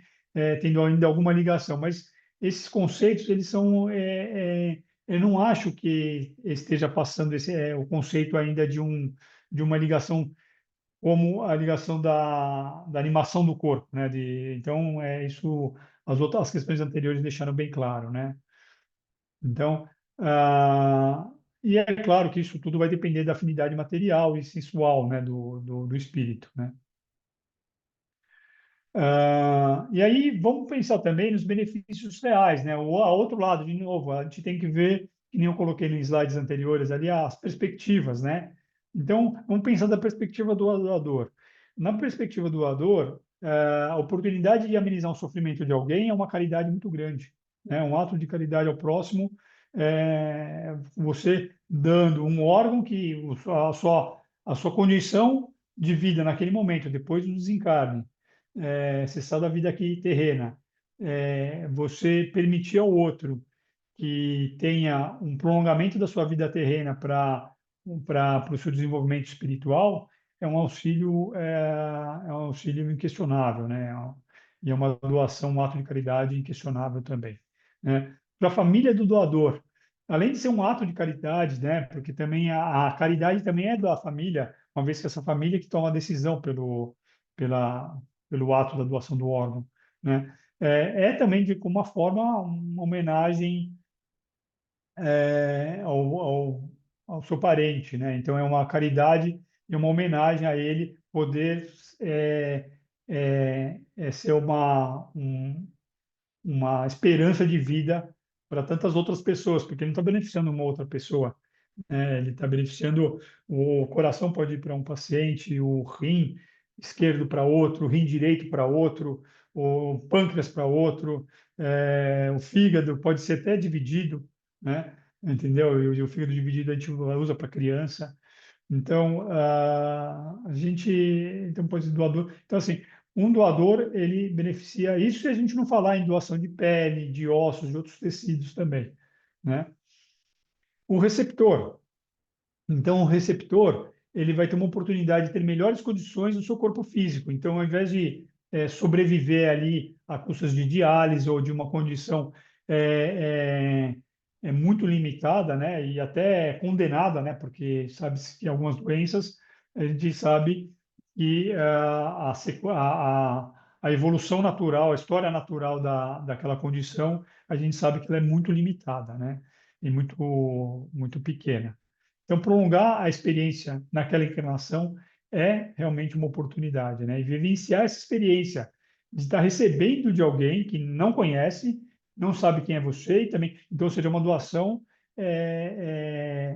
tendo ainda alguma ligação. Mas esses conceitos, eles são, eu não acho que esteja passando o conceito ainda de uma ligação como a ligação da animação do corpo, né? Então, isso, as questões anteriores deixaram bem claro, né? Então, ah, e é claro que isso tudo vai depender da afinidade material e sensual, né? Do espírito, né? E aí, vamos pensar também nos benefícios reais, né? A outro lado, de novo, a gente tem que ver, que nem eu coloquei nos slides anteriores ali, as perspectivas, né? Então, vamos pensar da perspectiva do doador. Na perspectiva do doador, a oportunidade de amenizar o sofrimento de alguém é uma caridade muito grande, né? Um ato de caridade ao próximo, você dando um órgão que a sua condição de vida naquele momento, depois do desencarne, cessar da vida aqui terrena, você permitir ao outro que tenha um prolongamento da sua vida terrena para o seu desenvolvimento espiritual, é um auxílio inquestionável, né? E é uma doação, um ato de caridade inquestionável também, né? Para a família do doador, além de ser um ato de caridade, né? Porque também a caridade também é da família, uma vez que essa família que toma a decisão pela, pelo ato da doação do órgão, né? Também de uma forma, uma homenagem ao seu parente, né? Então é uma caridade e uma homenagem a ele poder ser uma esperança de vida para tantas outras pessoas, porque ele não está beneficiando uma outra pessoa, né? Ele está beneficiando, o coração pode ir para um paciente, o rim esquerdo para outro, o rim direito para outro, o pâncreas para outro, o fígado pode ser até dividido, né? Entendeu? E o fígado dividido a gente usa para criança. Então, então pode ser doador. Então, assim, um doador, ele beneficia isso se a gente não falar em doação de pele, de ossos, de outros tecidos também, né? O receptor. Então, o receptor, ele vai ter uma oportunidade de ter melhores condições no seu corpo físico. Então, ao invés de sobreviver ali a custas de diálise ou de uma condição é, muito limitada, né, e até condenada, né, porque sabe-se que algumas doenças, a gente sabe que a evolução natural, a história natural daquela condição, a gente sabe que ela é muito limitada, né, e muito, muito pequena. Então, prolongar a experiência naquela encarnação é realmente uma oportunidade, né? E vivenciar essa experiência de estar recebendo de alguém que não conhece, não sabe quem é você, e também, então, seja uma doação,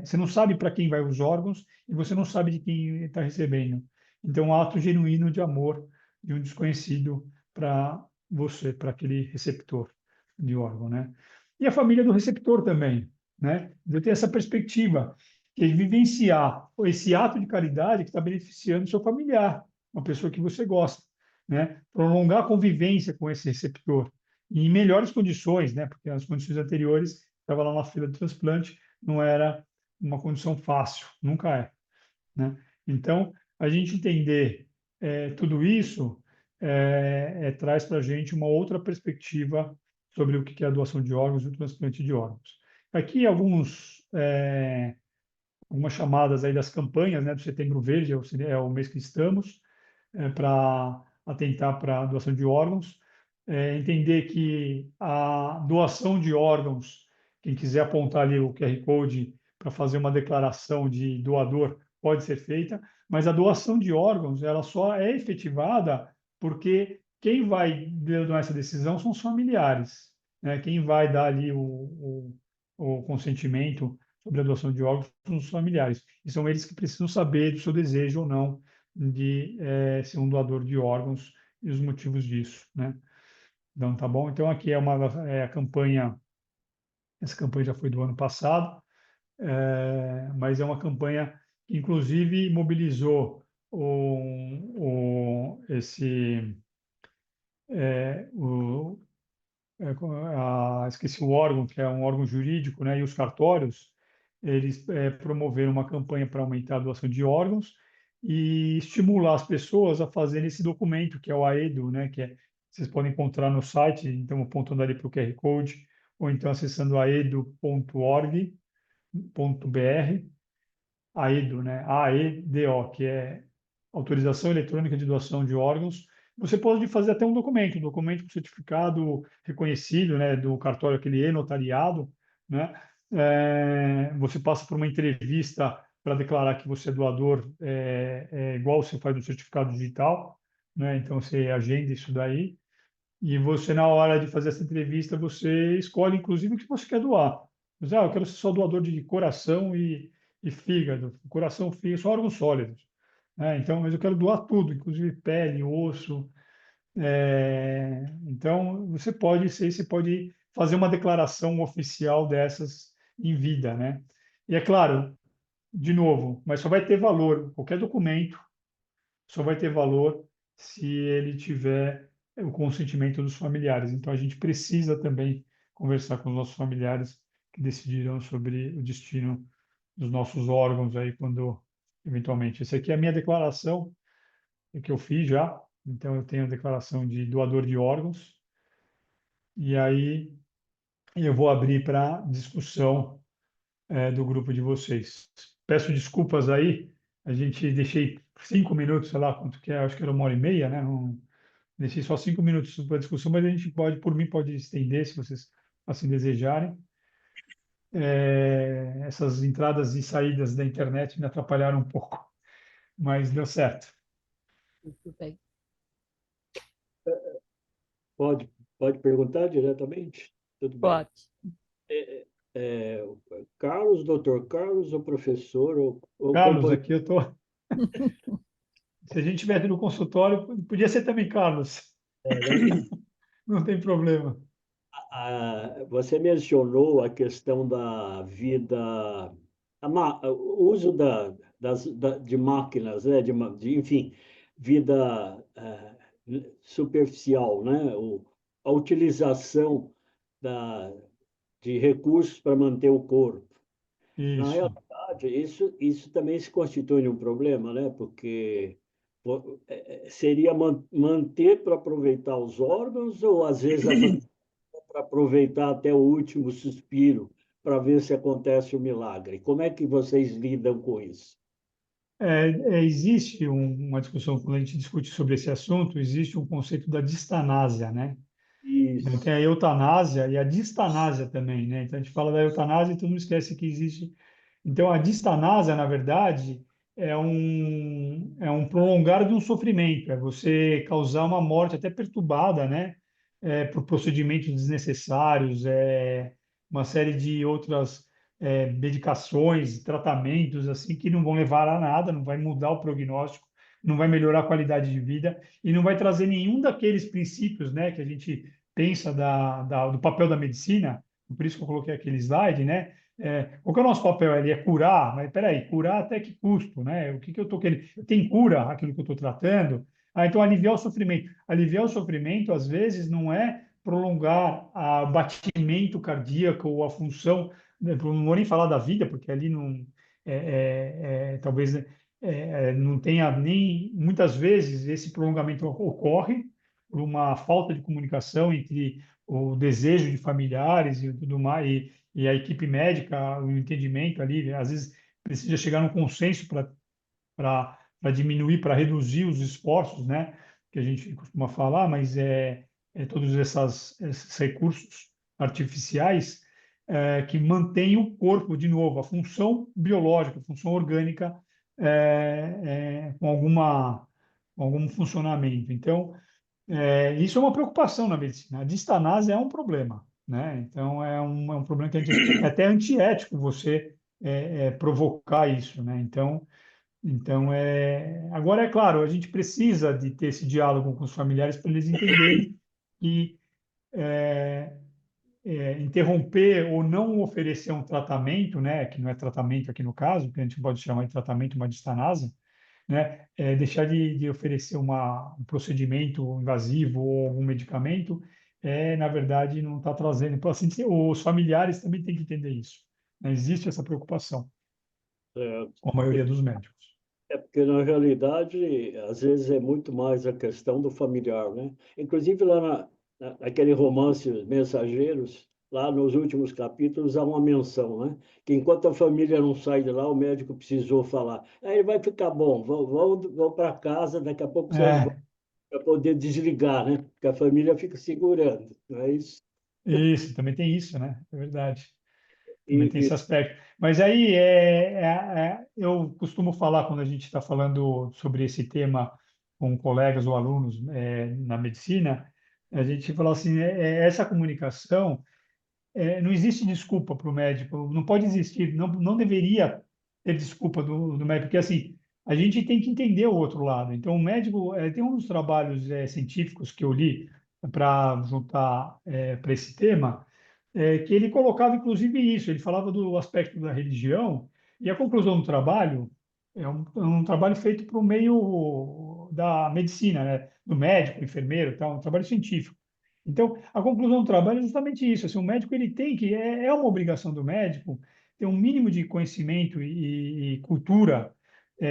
você não sabe para quem vai os órgãos e você não sabe de quem está recebendo. Então, um ato genuíno de amor de um desconhecido para você, para aquele receptor de órgão, né? E a família do receptor também, né? Eu tenho essa perspectiva que é vivenciar esse ato de caridade que está beneficiando o seu familiar, uma pessoa que você gosta, né? Prolongar a convivência com esse receptor e em melhores condições, né? Porque as condições anteriores, estava lá na fila de transplante, não era uma condição fácil, nunca é, né? Então, a gente entender tudo isso traz para a gente uma outra perspectiva sobre o que é a doação de órgãos e o transplante de órgãos. Aqui algumas chamadas aí das campanhas, né, do Setembro Verde, é o mês que estamos, para atentar para a doação de órgãos. Entender que a doação de órgãos, quem quiser apontar ali o QR Code para fazer uma declaração de doador pode ser feita, mas a doação de órgãos ela só é efetivada porque quem vai dar essa decisão são os familiares, né? Quem vai dar ali o consentimento sobre a doação de órgãos são os familiares. E são eles que precisam saber do seu desejo ou não de ser um doador de órgãos e os motivos disso, né? Então, tá bom? Então, aqui é a campanha, essa campanha já foi do ano passado, mas é uma campanha que, inclusive, mobilizou esse, o, esqueci o órgão, que é um órgão jurídico, né, e os cartórios, eles promoveram uma campanha para aumentar a doação de órgãos e estimular as pessoas a fazerem esse documento, que é o AEDO, né, vocês podem encontrar no site, então apontando ali para o QR Code, ou então acessando aedo.org.br, AEDO, né? AEDO, que é Autorização Eletrônica de Doação de Órgãos. Você pode fazer até um documento com certificado reconhecido, né, do cartório, aquele e-notariado, né? Você passa por uma entrevista para declarar que você é doador, igual você faz no certificado digital, né? Então você agenda isso daí e você, na hora de fazer essa entrevista, você escolhe, inclusive, o que você quer doar. Mas, eu quero ser só doador de coração e fígado. Coração, fígado, são órgãos sólidos. Né? Então, mas eu quero doar tudo, inclusive pele, osso. Então, você pode fazer uma declaração oficial dessas em vida, né? E é claro, de novo, mas só vai ter valor. Qualquer documento só vai ter valor se ele tiver o consentimento dos familiares. Então, a gente precisa também conversar com os nossos familiares que decidirão sobre o destino dos nossos órgãos aí quando eventualmente. Essa aqui é a minha declaração que eu fiz já. Então, eu tenho a declaração de doador de órgãos e aí eu vou abrir para discussão do grupo de vocês. Peço desculpas aí, a gente deixei 5 minutos, sei lá quanto que é, acho que era 1h30, né? Não, deixei só 5 minutos para discussão, mas a gente pode, por mim, pode estender, se vocês assim desejarem. Essas entradas e saídas da internet me atrapalharam um pouco, mas deu certo. Tudo bem. Pode, pode perguntar diretamente? Tudo bem. Pode. É, Carlos, doutor Carlos, ou professor, ou Carlos, companheiro? aqui eu estou. Se a gente estiver no consultório, podia ser também Carlos, Legal. não tem problema. Você mencionou a questão da vida, o uso de máquinas, né? Enfim, vida superficial, né? A utilização da, de recursos para manter o corpo. Na Isso. realidade, isso também se constitui um problema, né? Porque seria manter para aproveitar os órgãos ou, às vezes, para aproveitar até o último suspiro para ver se acontece o milagre. Como é que vocês lidam com isso? Existe uma discussão, quando a gente discute sobre esse assunto, existe um conceito da distanásia, né? Então, tem Isso. a eutanásia e a distanásia também, né? Então, a gente fala da eutanásia e todo mundo esquece que existe. Então, a distanásia, na verdade, é um prolongar de um sofrimento, é você causar uma morte até perturbada, né? Por procedimentos desnecessários, uma série de outras medicações, tratamentos, assim, que não vão levar a nada, não vai mudar o prognóstico, não vai melhorar a qualidade de vida e não vai trazer nenhum daqueles princípios, né, que a gente pensa do papel da medicina, por isso que eu coloquei aquele slide, né? Qual que é o nosso papel? Ele é curar, mas peraí, curar até que custo, né? O que que eu estou querendo? Tem cura aquilo que eu estou tratando? Então, aliviar o sofrimento. Aliviar o sofrimento, às vezes, não é prolongar o batimento cardíaco ou a função, né? Não vou nem falar da vida, porque ali não, talvez não tenha nem, muitas vezes, esse prolongamento ocorre por uma falta de comunicação entre o desejo de familiares e tudo mais, e a equipe médica, o entendimento ali, às vezes precisa chegar num consenso para diminuir, para reduzir os esforços, né, que a gente costuma falar, mas todos esses recursos artificiais, que mantém o corpo, de novo, a função biológica, a função orgânica, com algum funcionamento. Então, isso é uma preocupação na medicina. A distanase é um problema, né? Então, é um problema que é até antiético você provocar isso, né? Então, agora, é claro, a gente precisa de ter esse diálogo com os familiares para eles entenderem que interromper ou não oferecer um tratamento, né, que não é tratamento aqui no caso, que a gente pode chamar de tratamento, uma distanase, né, deixar de oferecer um procedimento invasivo ou algum medicamento, na verdade, não está trazendo. Então, assim, os familiares também têm que entender isso, né? Existe essa preocupação com a maioria dos médicos. Porque, na realidade, às vezes é muito mais a questão do familiar, né? Inclusive, lá naquele romance Mensageiros, lá nos últimos capítulos, há uma menção, né? Que enquanto a família não sai de lá, o médico precisou falar. Aí ele vai ficar bom, vão para casa, daqui a pouco vocês vão É, para poder desligar, né? Porque a família fica segurando, não é isso? isso, também tem isso, né? É verdade. Também tem E, esse aspecto. Mas aí eu costumo falar, quando a gente está falando sobre esse tema com colegas ou alunos na medicina, a gente fala assim, essa comunicação, não existe desculpa para o médico, não pode existir, não deveria ter desculpa do médico, porque assim, a gente tem que entender o outro lado. Então, o médico, tem um dos trabalhos científicos que eu li para juntar para esse tema, que ele colocava inclusive isso, ele falava do aspecto da religião, e a conclusão do trabalho é um trabalho feito para o meio da medicina, né? Do médico, enfermeiro, tal, um trabalho científico. Então, a conclusão do trabalho é justamente isso. Assim, o médico ele tem que, é uma obrigação do médico ter um mínimo de conhecimento e cultura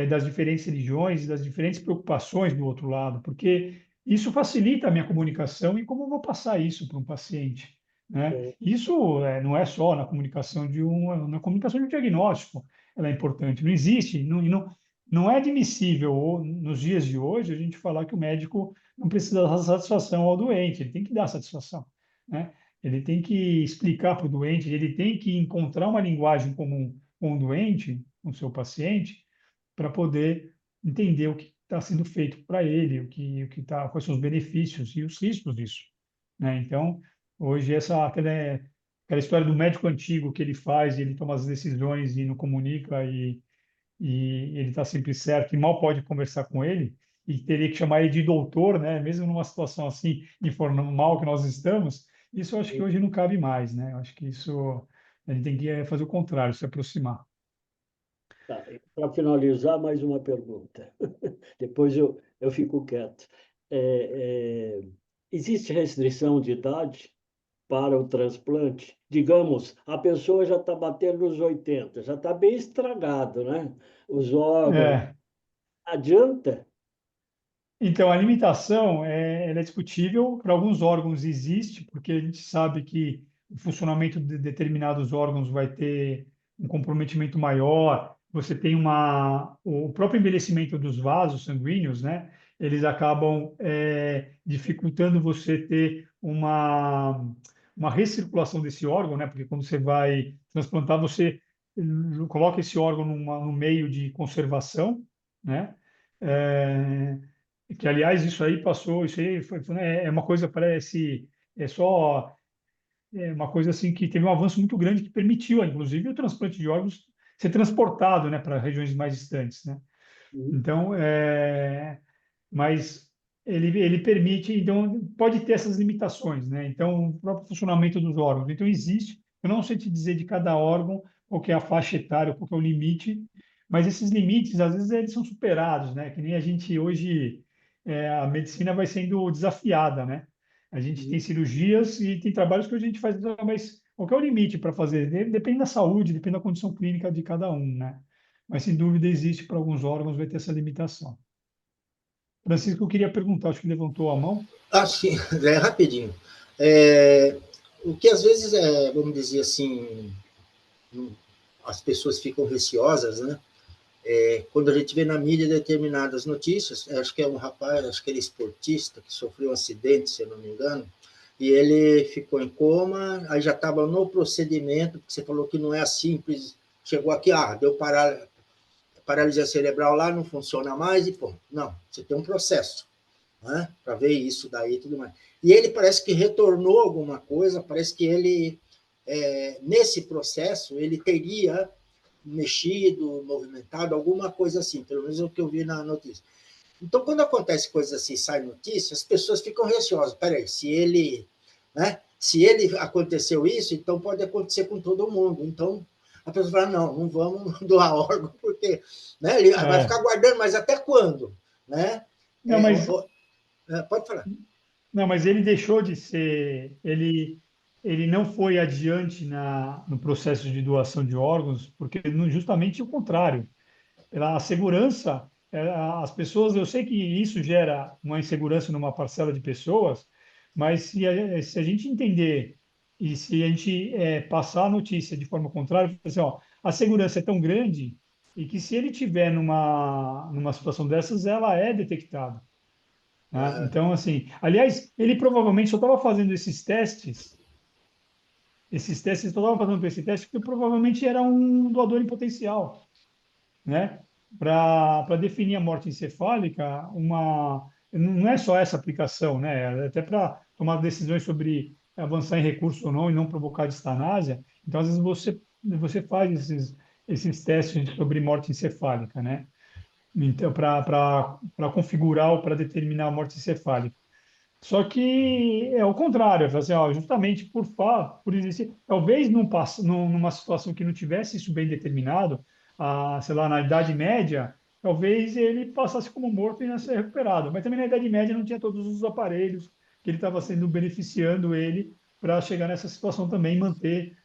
das diferentes religiões e das diferentes preocupações do outro lado, porque isso facilita a minha comunicação e como eu vou passar isso para um paciente, né? Isso não é só na comunicação de um diagnóstico, ela é importante. Não existe, não é admissível nos dias de hoje a gente falar que o médico não precisa dar satisfação ao doente, ele tem que dar satisfação, né? Ele tem que explicar para o doente, ele tem que encontrar uma linguagem comum com o doente, com o seu paciente, para poder entender o que está sendo feito para ele, quais são os benefícios e os riscos disso, né? Então, hoje aquela história do médico antigo que ele faz, ele toma as decisões e não comunica e ele está sempre certo e mal pode conversar com ele e teria que chamar ele de doutor, né? Mesmo numa situação assim informal que nós estamos, isso eu acho que hoje não cabe mais, né? Eu acho que isso a gente tem que fazer o contrário, se aproximar. tá, para finalizar, mais uma pergunta. Depois eu fico quieto. Existe restrição de idade para o transplante? Digamos, a pessoa já está batendo nos 80, já está bem estragado, né? Os órgãos. É, Adianta? então, a limitação ela é discutível. Para alguns órgãos existe, porque a gente sabe que o funcionamento de determinados órgãos vai ter um comprometimento maior. Você tem o próprio envelhecimento dos vasos sanguíneos, né? Eles acabam dificultando você ter uma recirculação desse órgão, né? Porque quando você vai transplantar, você coloca esse órgão no meio de conservação, né? É, que, aliás, isso aí né, uma coisa, parece, só uma coisa assim que teve um avanço muito grande que permitiu, inclusive, o transplante de órgãos ser transportado, né, para regiões mais distantes, né? Então, mas ele permite, então, pode ter essas limitações, né? Então, o próprio funcionamento dos órgãos. Então, existe, eu não sei te dizer de cada órgão qual que é a faixa etária, qual que é o limite, mas esses limites, às vezes, eles são superados, né? Que nem a gente hoje, a medicina vai sendo desafiada, né? A gente tem cirurgias e tem trabalhos que a gente faz, mas qual que é o limite para fazer? Depende da saúde, depende da condição clínica de cada um, né? Mas, sem dúvida, existe para alguns órgãos, vai ter essa limitação. Francisco, eu queria perguntar, acho que levantou a mão. Ah, sim, rapidinho. O que às vezes vamos dizer assim, as pessoas ficam receosas, né? Quando a gente vê na mídia determinadas notícias, acho que é um rapaz, acho que ele é esportista, que sofreu um acidente, se eu não me engano, e ele ficou em coma, aí já estava no procedimento, porque você falou que não é simples, chegou aqui, deu paralisia cerebral lá, não funciona mais, e pô, não, você tem um processo, né, para ver isso daí e tudo mais. E ele parece que retornou alguma coisa, parece que ele, nesse processo, ele teria mexido, movimentado, alguma coisa assim, pelo menos é o que eu vi na notícia. Então, quando acontece coisas assim, sai notícia, as pessoas ficam receosas. Peraí, se ele aconteceu isso, então pode acontecer com todo mundo. Então, a pessoa fala, não vamos doar órgão, porque, né, ele vai ficar guardando, mas até quando? Né? Não, mas Pode falar. Não, mas ele deixou de ser, ele não foi adiante no processo de doação de órgãos, porque justamente o contrário. Pela segurança, as pessoas, eu sei que isso gera uma insegurança numa parcela de pessoas, mas se a gente entender e se a gente passar a notícia de forma contrária, assim, ó, a segurança é tão grande e que se ele tiver numa situação dessas, ela é detectada, né? Então, assim, aliás, ele provavelmente só estava fazendo esses testes só estava fazendo esse teste porque provavelmente era um doador em potencial, né? Para definir a morte encefálica, não é só essa aplicação, né? Até para tomar decisões sobre avançar em recurso ou não e não provocar distanásia. Então, às vezes você faz esses testes sobre morte encefálica, né? Então, para configurar ou para determinar a morte encefálica. Só que é o contrário, assim, ó, justamente por existir, talvez numa situação que não tivesse isso bem determinado, sei lá, na Idade Média, talvez ele passasse como morto e não ser recuperado. Mas também na Idade Média não tinha todos os aparelhos que ele estava sendo beneficiando ele para chegar nessa situação também e manter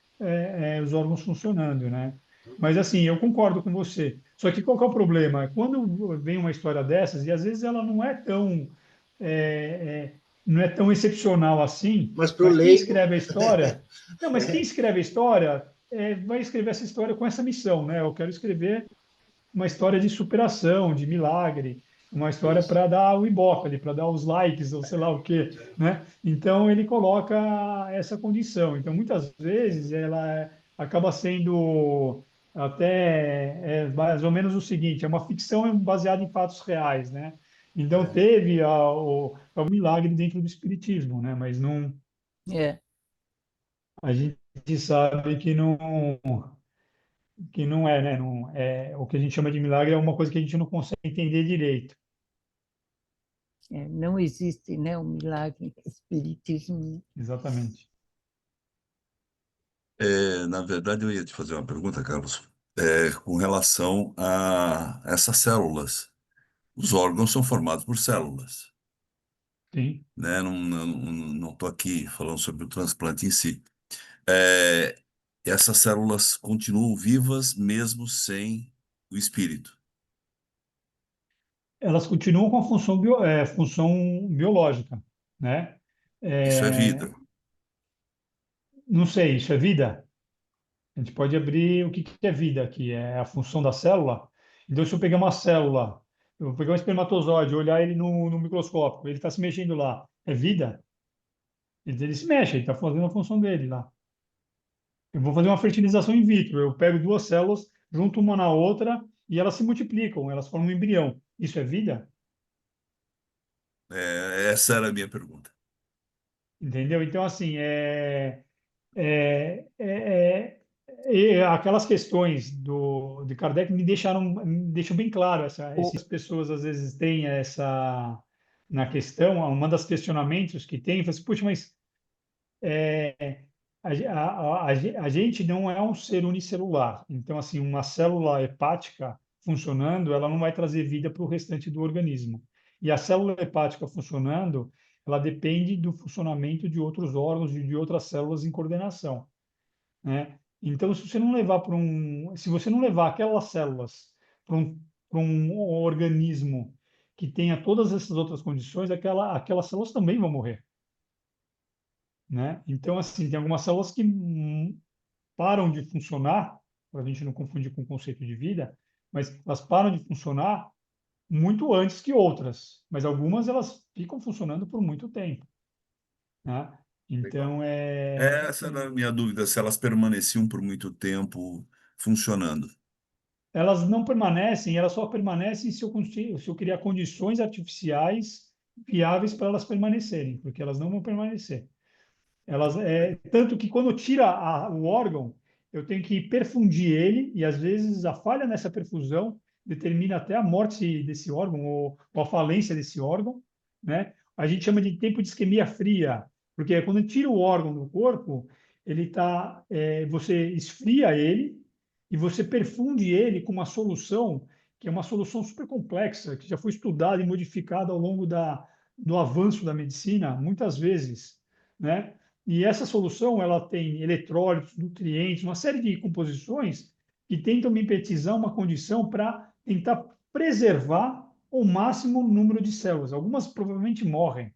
os órgãos funcionando, né? Mas assim, eu concordo com você. Só que qual que é o problema? Quando vem uma história dessas, e às vezes ela é, não é tão excepcional assim, Mas para o mas quem leigo, escreve a história, não, mas quem escreve a história vai escrever essa história com essa missão, né? Eu quero escrever uma história de superação, de milagre, uma história isso. para dar o ibope ali, para dar os likes ou sei lá o quê, né? Então ele coloca essa condição. Então muitas vezes ela acaba sendo até mais ou menos o seguinte: é uma ficção baseada em fatos reais, né? Então teve o milagre dentro do espiritismo, né? Mas não, É, a gente sabe que não é, né? Não, o que a gente chama de milagre é uma coisa que a gente não consegue entender direito. não existe, né, o milagre espiritismo. Exatamente. Na verdade, eu ia te fazer uma pergunta, Carlos, com relação a essas células. Os órgãos são formados por células, Sim. né? Não estou aqui falando sobre o transplante em si. É, essas células continuam vivas mesmo sem o espírito. Elas continuam com a função biológica, né? Isso é É, vida. não sei, isso é vida? A gente pode abrir o que é vida aqui, é a função da célula. Então, se eu pegar uma célula, eu vou pegar um espermatozoide, olhar ele no microscópio, ele está se mexendo lá, é vida? Ele se mexe, ele está fazendo a função dele lá. Eu vou fazer uma fertilização in vitro. Eu pego duas células, junto uma na outra e elas se multiplicam, elas formam um embrião. Isso é vida? Essa era a minha pergunta. Entendeu? Então, assim, é, é- aquelas questões de Kardec me deixam bem claro essas pessoas às vezes têm na questão, uma das questionamentos que tem, fala assim, puxa, mas a gente não é um ser unicelular. Então, assim, uma célula hepática funcionando, ela não vai trazer vida para o restante do organismo. E a célula hepática funcionando, ela depende do funcionamento de outros órgãos e de outras células em coordenação, né? Então, se você não levar aquelas células para um organismo que tenha todas essas outras condições, aquelas células também vão morrer, né? Então, assim, tem algumas células que param de funcionar, para a gente não confundir com o conceito de vida, mas elas param de funcionar muito antes que outras, mas algumas elas ficam funcionando por muito tempo, né? Então, Essa era a minha dúvida, se elas permaneciam por muito tempo funcionando. elas não permanecem, elas só permanecem se eu criar condições artificiais viáveis para elas permanecerem, porque elas não vão permanecer. Tanto que quando tira o órgão, eu tenho que perfundir ele, e às vezes a falha nessa perfusão determina até a morte desse órgão, ou a falência desse órgão, né? A gente chama de tempo de isquemia fria, porque quando tira o órgão do corpo, você esfria ele e você perfunde ele com uma solução que é uma solução super complexa, que já foi estudada e modificada ao longo do avanço da medicina, muitas vezes, né? E essa solução ela tem eletrólitos, nutrientes, uma série de composições que tentam mimetizar uma condição para tentar preservar o máximo número de células. Algumas provavelmente morrem,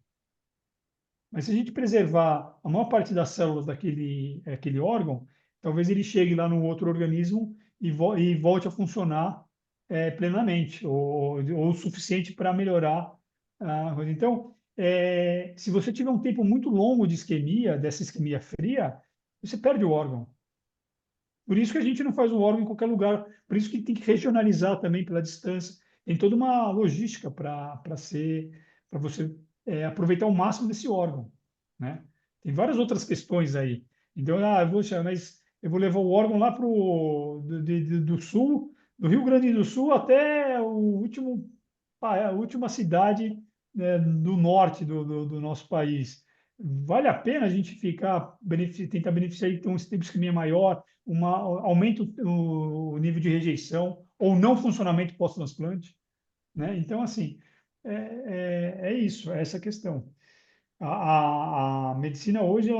mas se a gente preservar a maior parte das células aquele órgão, talvez ele chegue lá no outro organismo e volte a funcionar plenamente, ou o suficiente para melhorar a coisa. Então, se você tiver um tempo muito longo de isquemia, dessa isquemia fria, você perde o órgão. Por isso que a gente não faz o órgão em qualquer lugar, por isso que tem que regionalizar também pela distância. Tem toda uma logística para você aproveitar o máximo desse órgão, né? Tem várias outras questões aí. Então, mas eu vou levar o órgão lá do sul, do Rio Grande do Sul até a última cidade, né, do norte do nosso país. Vale a pena a gente tentar beneficiar e ter um sistema de isquemia maior, aumenta o nível de rejeição ou não funcionamento pós-transplante, né? Então, assim, é isso, é essa questão. A medicina hoje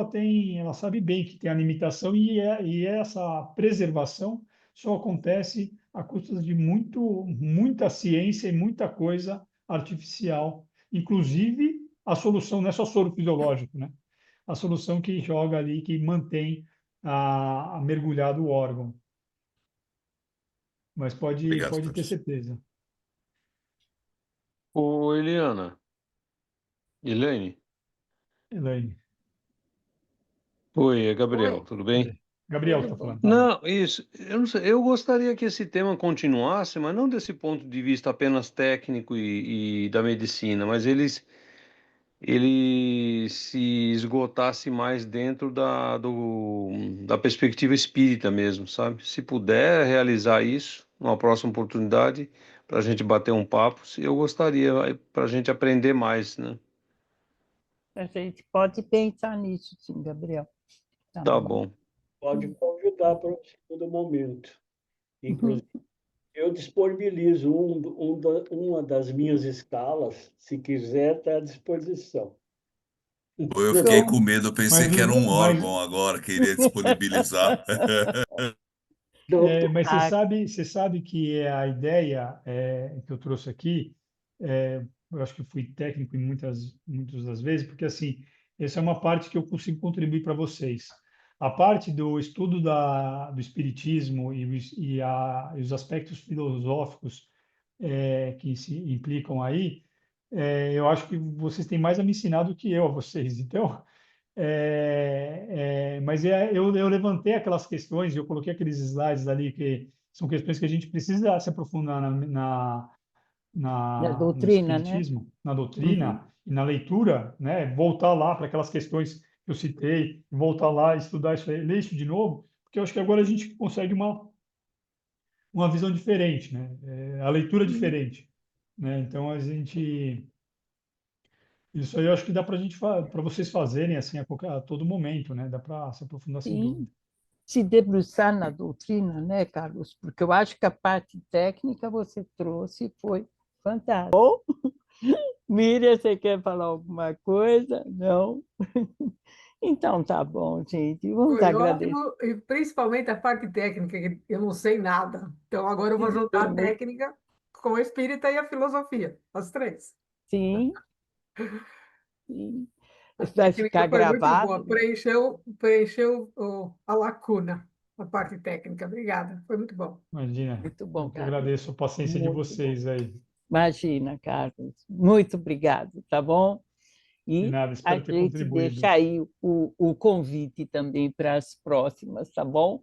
ela sabe bem que tem a limitação e essa preservação só acontece a custas de muita ciência e muita coisa artificial, inclusive a solução não é só soro fisiológico, né? A solução que joga ali, que mantém a mergulhado o órgão. Mas Obrigado, pode ter professor. certeza. Ô, Eliana, Elaine, Elaine. oi, é Gabriel, Oi, tudo bem? Gabriel tudo está bom? falando. Não, isso, eu não sei, eu gostaria que esse tema continuasse, mas não desse ponto de vista apenas técnico e da medicina, mas ele se esgotasse mais dentro da perspectiva espírita mesmo, sabe? Se puder realizar isso numa próxima oportunidade, para a gente bater um papo, eu gostaria, para a gente aprender mais, né? A gente pode pensar nisso, sim, Gabriel. Tá Tá bom. bom. Pode convidar para um segundo momento. Inclusive, eu disponibilizo uma das minhas escalas, se quiser, está à disposição. Ou eu fiquei com Pronto. medo, eu pensei que era um órgão agora, que iria disponibilizar. Doutor, Mas você sabe que a ideia que eu trouxe aqui, eu acho que fui técnico em muitas das vezes, porque assim, essa é uma parte que eu consigo contribuir para vocês. A parte do estudo do espiritismo e os aspectos filosóficos que se implicam aí, eu acho que vocês têm mais a me ensinar do que eu a vocês. Então, mas eu levantei aquelas questões, eu coloquei aqueles slides ali que são questões que a gente precisa se aprofundar Da no doutrina, né? espiritismo, na Uhum. doutrina e na leitura, né? Voltar lá para aquelas questões que eu citei, voltar lá, estudar isso aí, ler isso de novo, porque eu acho que agora a gente consegue uma visão diferente, né? A leitura é diferente, né? Então a gente isso aí eu acho que dá para vocês fazerem assim a todo momento, né? Dá para se aprofundar sem Sim, dúvida. se debruçar na doutrina, né, Carlos? Porque eu acho que a parte técnica você trouxe foi fantástica. Miriam, você quer falar alguma coisa? Não? Então tá bom, gente. Vamos Foi agradecer. ótimo, e principalmente a parte técnica, que eu não sei nada. Então, agora eu vou juntar a Também. técnica com a espírita e a filosofia, as três. Sim, sim. A Isso vai técnica ficar foi muito boa, gravado, né? preencheu a lacuna, a parte técnica. Obrigada, foi muito bom. Imagina, Muito eu bom, que Carlos. agradeço a paciência de Muito bom. vocês aí. Imagina, Carlos. Muito obrigado, tá bom? De E nada, a espero ter gente contribuído. deixa aí o convite também para as próximas, tá bom?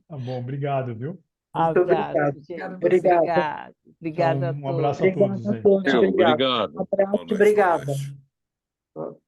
Tá bom, obrigado, viu? Muito Abraço, obrigado. gente. Obrigada a você. Obrigada. Obrigado. Obrigado a Um abraço a todos. Obrigada todos a aí. todos. Eu, Obrigado. obrigado. Um abraço, Boa noite, boa obrigada. noite.